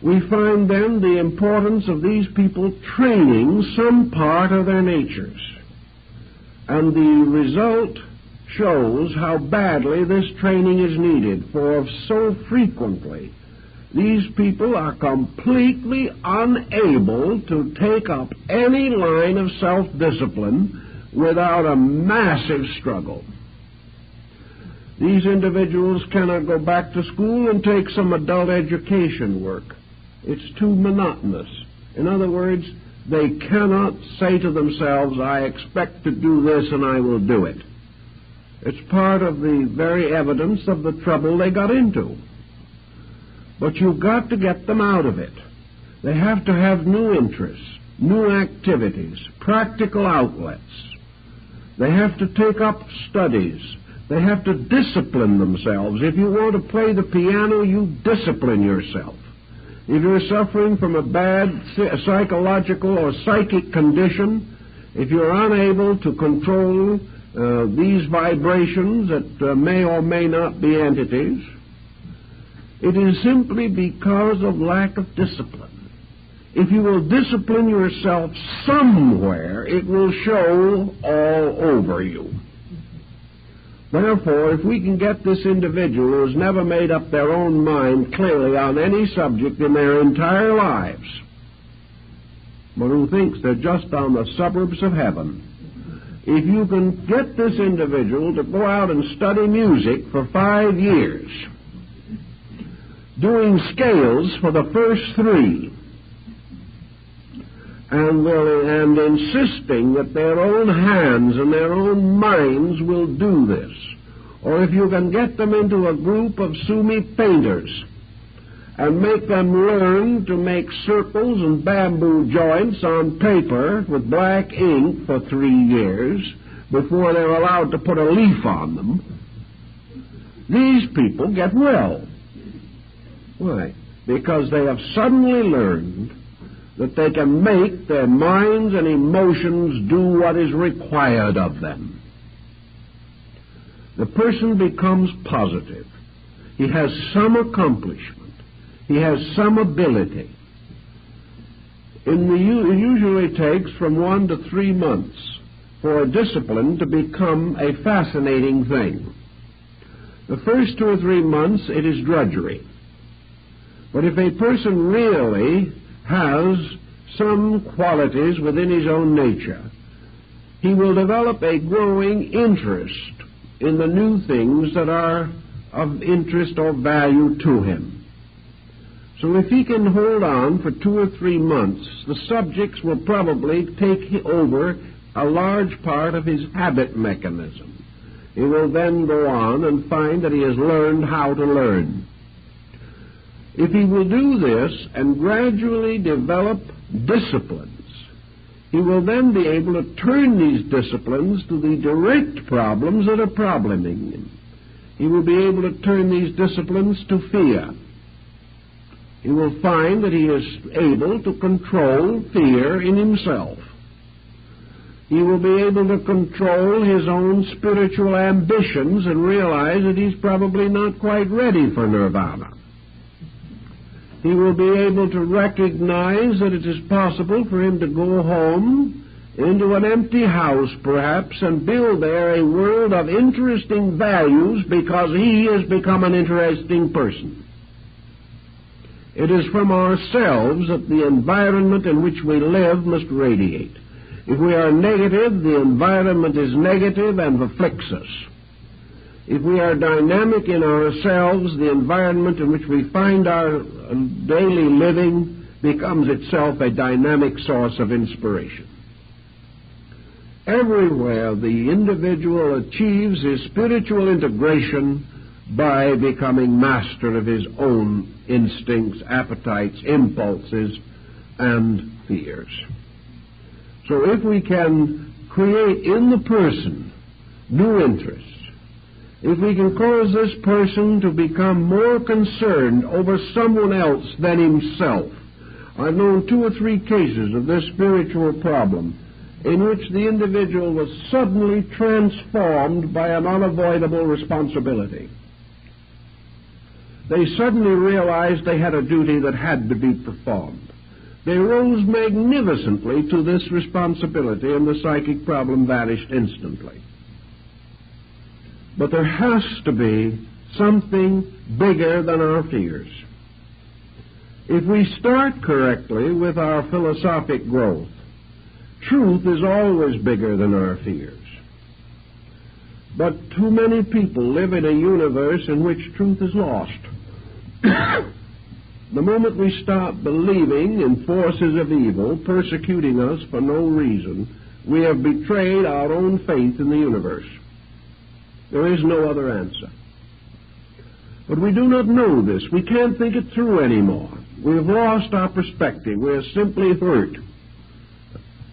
We find then the importance of these people training some part of their natures. And the result shows how badly this training is needed, for so frequently these people are completely unable to take up any line of self-discipline without a massive struggle. These individuals cannot go back to school and take some adult education work. It's too monotonous. In other words, they cannot say to themselves, I expect to do this and I will do it. It's part of the very evidence of the trouble they got into. But you've got to get them out of it. They have to have new interests, new activities, practical outlets. They have to take up studies. They have to discipline themselves. If you want to play the piano, you discipline yourself. If you're suffering from a bad psychological or psychic condition, if you're unable to control these vibrations that may or may not be entities, it is simply because of lack of discipline. If you will discipline yourself somewhere, it will show all over you. Therefore, if we can get this individual who has never made up their own mind clearly on any subject in their entire lives, but who thinks they're just on the suburbs of heaven, if you can get this individual to go out and study music for 5 years, doing scales for the first 3, and insisting that their own hands and their own minds will do this, or if you can get them into a group of Sumi painters and make them learn to make circles and bamboo joints on paper with black ink for 3 years before they're allowed to put a leaf on them, these people get well. Why? Because they have suddenly learned that they can make their minds and emotions do what is required of them. The person becomes positive. He has some accomplishment. He has some ability. It usually takes from 1 to 3 months for a discipline to become a fascinating thing. The first 2 or 3 months, it is drudgery. But if a person really has some qualities within his own nature, he will develop a growing interest in the new things that are of interest or value to him. So if he can hold on for 2 or 3 months, the subjects will probably take over a large part of his habit mechanism. He will then go on and find that he has learned how to learn. If he will do this and gradually develop disciplines, he will then be able to turn these disciplines to the direct problems that are probleming him. He will be able to turn these disciplines to fear. He will find that he is able to control fear in himself. He will be able to control his own spiritual ambitions and realize that he's probably not quite ready for nirvana. He will be able to recognize that it is possible for him to go home into an empty house, perhaps, and build there a world of interesting values because he has become an interesting person. It is from ourselves that the environment in which we live must radiate. If we are negative, the environment is negative and afflicts us. If we are dynamic in ourselves, the environment in which we find our daily living becomes itself a dynamic source of inspiration. Everywhere the individual achieves his spiritual integration by becoming master of his own instincts, appetites, impulses, and fears. So if we can create in the person new interests, if we can cause this person to become more concerned over someone else than himself. I've known 2 or 3 cases of this spiritual problem in which the individual was suddenly transformed by an unavoidable responsibility. They suddenly realized they had a duty that had to be performed. They rose magnificently to this responsibility, and the psychic problem vanished instantly. But there has to be something bigger than our fears. If we start correctly with our philosophic growth, truth is always bigger than our fears. But too many people live in a universe in which truth is lost. The moment we stop believing in forces of evil persecuting us for no reason, we have betrayed our own faith in the universe. There is no other answer. But we do not know this. We can't think it through anymore. We have lost our perspective. We are simply hurt.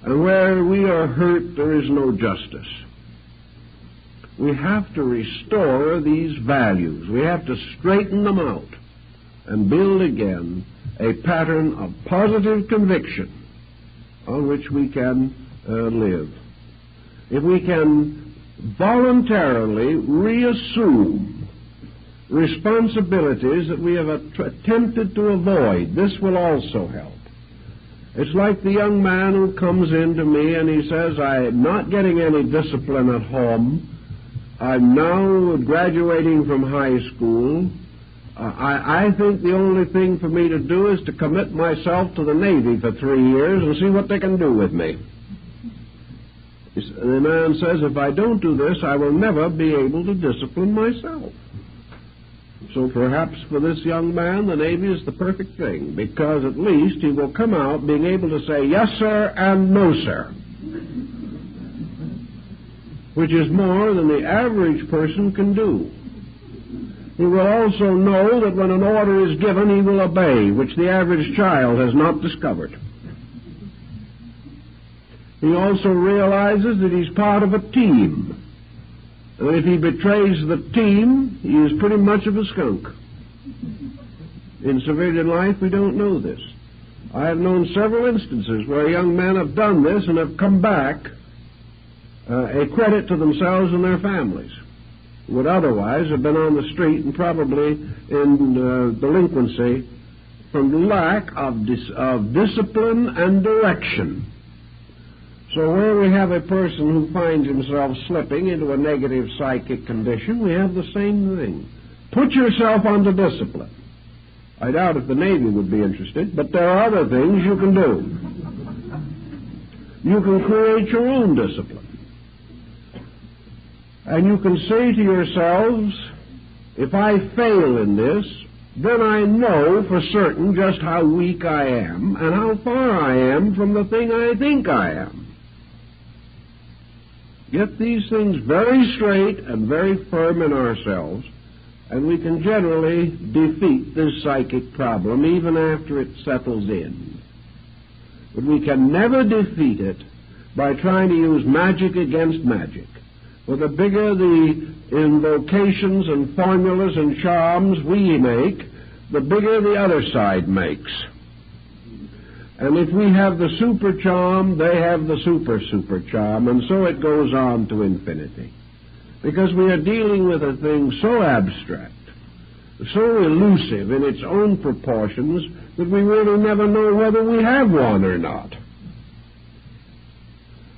And where we are hurt, there is no justice. We have to restore these values. We have to straighten them out and build again a pattern of positive conviction on which we can live. If we can voluntarily reassume responsibilities that we have attempted to avoid, this will also help. It's like the young man who comes in to me and he says, I'm not getting any discipline at home. I'm now graduating from high school. I think the only thing for me to do is to commit myself to the Navy for 3 years and see what they can do with me. The man says, if I don't do this, I will never be able to discipline myself. So perhaps for this young man, the Navy is the perfect thing, because at least he will come out being able to say yes, sir, and no, sir, which is more than the average person can do. He will also know that when an order is given, he will obey, which the average child has not discovered. He also realizes that he's part of a team. And if he betrays the team, he is pretty much of a skunk. In civilian life, we don't know this. I have known several instances where young men have done this and have come back a credit to themselves and their families, who would otherwise have been on the street and probably in delinquency from lack of discipline and direction. So where we have a person who finds himself slipping into a negative psychic condition, we have the same thing. Put yourself under discipline. I doubt if the Navy would be interested, but there are other things you can do. You can create your own discipline. And you can say to yourselves, if I fail in this, then I know for certain just how weak I am and how far I am from the thing I think I am. get these things very straight and very firm in ourselves, and we can generally defeat this psychic problem even after it settles in. But we can never defeat it by trying to use magic against magic. For the bigger the invocations and formulas and charms we make, the bigger the other side makes. And if we have the super charm, they have the super charm, and so it goes on to infinity. Because we are dealing with a thing so abstract, so elusive in its own proportions, that we really never know whether we have one or not.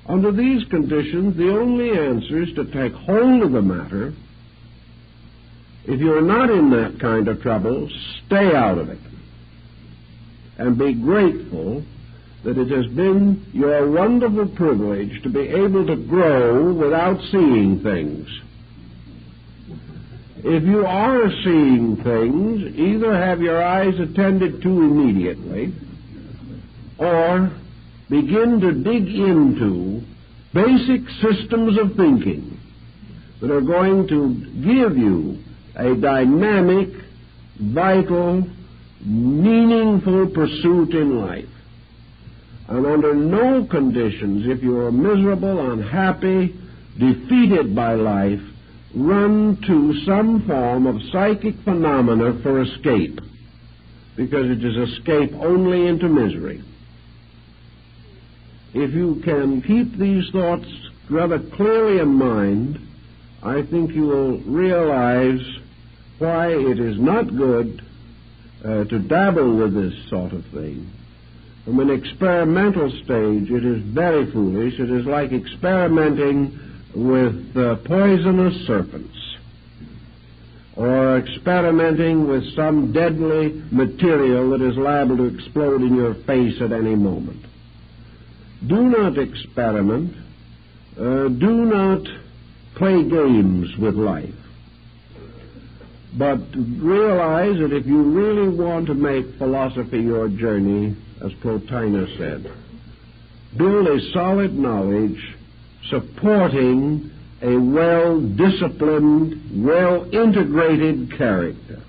Under these conditions, the only answer is to take hold of the matter. If you're not in that kind of trouble, stay out of it. And be grateful that it has been your wonderful privilege to be able to grow without seeing things. If you are seeing things, either have your eyes attended to immediately, or begin to dig into basic systems of thinking that are going to give you a dynamic, vital, meaningful pursuit in life. And under no conditions, if you are miserable, unhappy, defeated by life, run to some form of psychic phenomena for escape, because it is escape only into misery. If you can keep these thoughts rather clearly in mind, I think you will realize why it is not good to dabble with this sort of thing. From an experimental stage, it is very foolish. It is like experimenting with poisonous serpents, or experimenting with some deadly material that is liable to explode in your face at any moment. Do not experiment. Do not play games with life. But realize that if you really want to make philosophy your journey, as Plotinus said, build a solid knowledge supporting a well-disciplined, well-integrated character.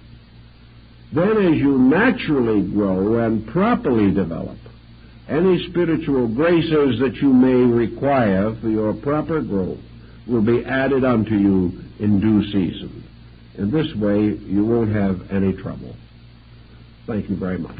Then as you naturally grow and properly develop, any spiritual graces that you may require for your proper growth will be added unto you in due season. In this way, you won't have any trouble. Thank you very much.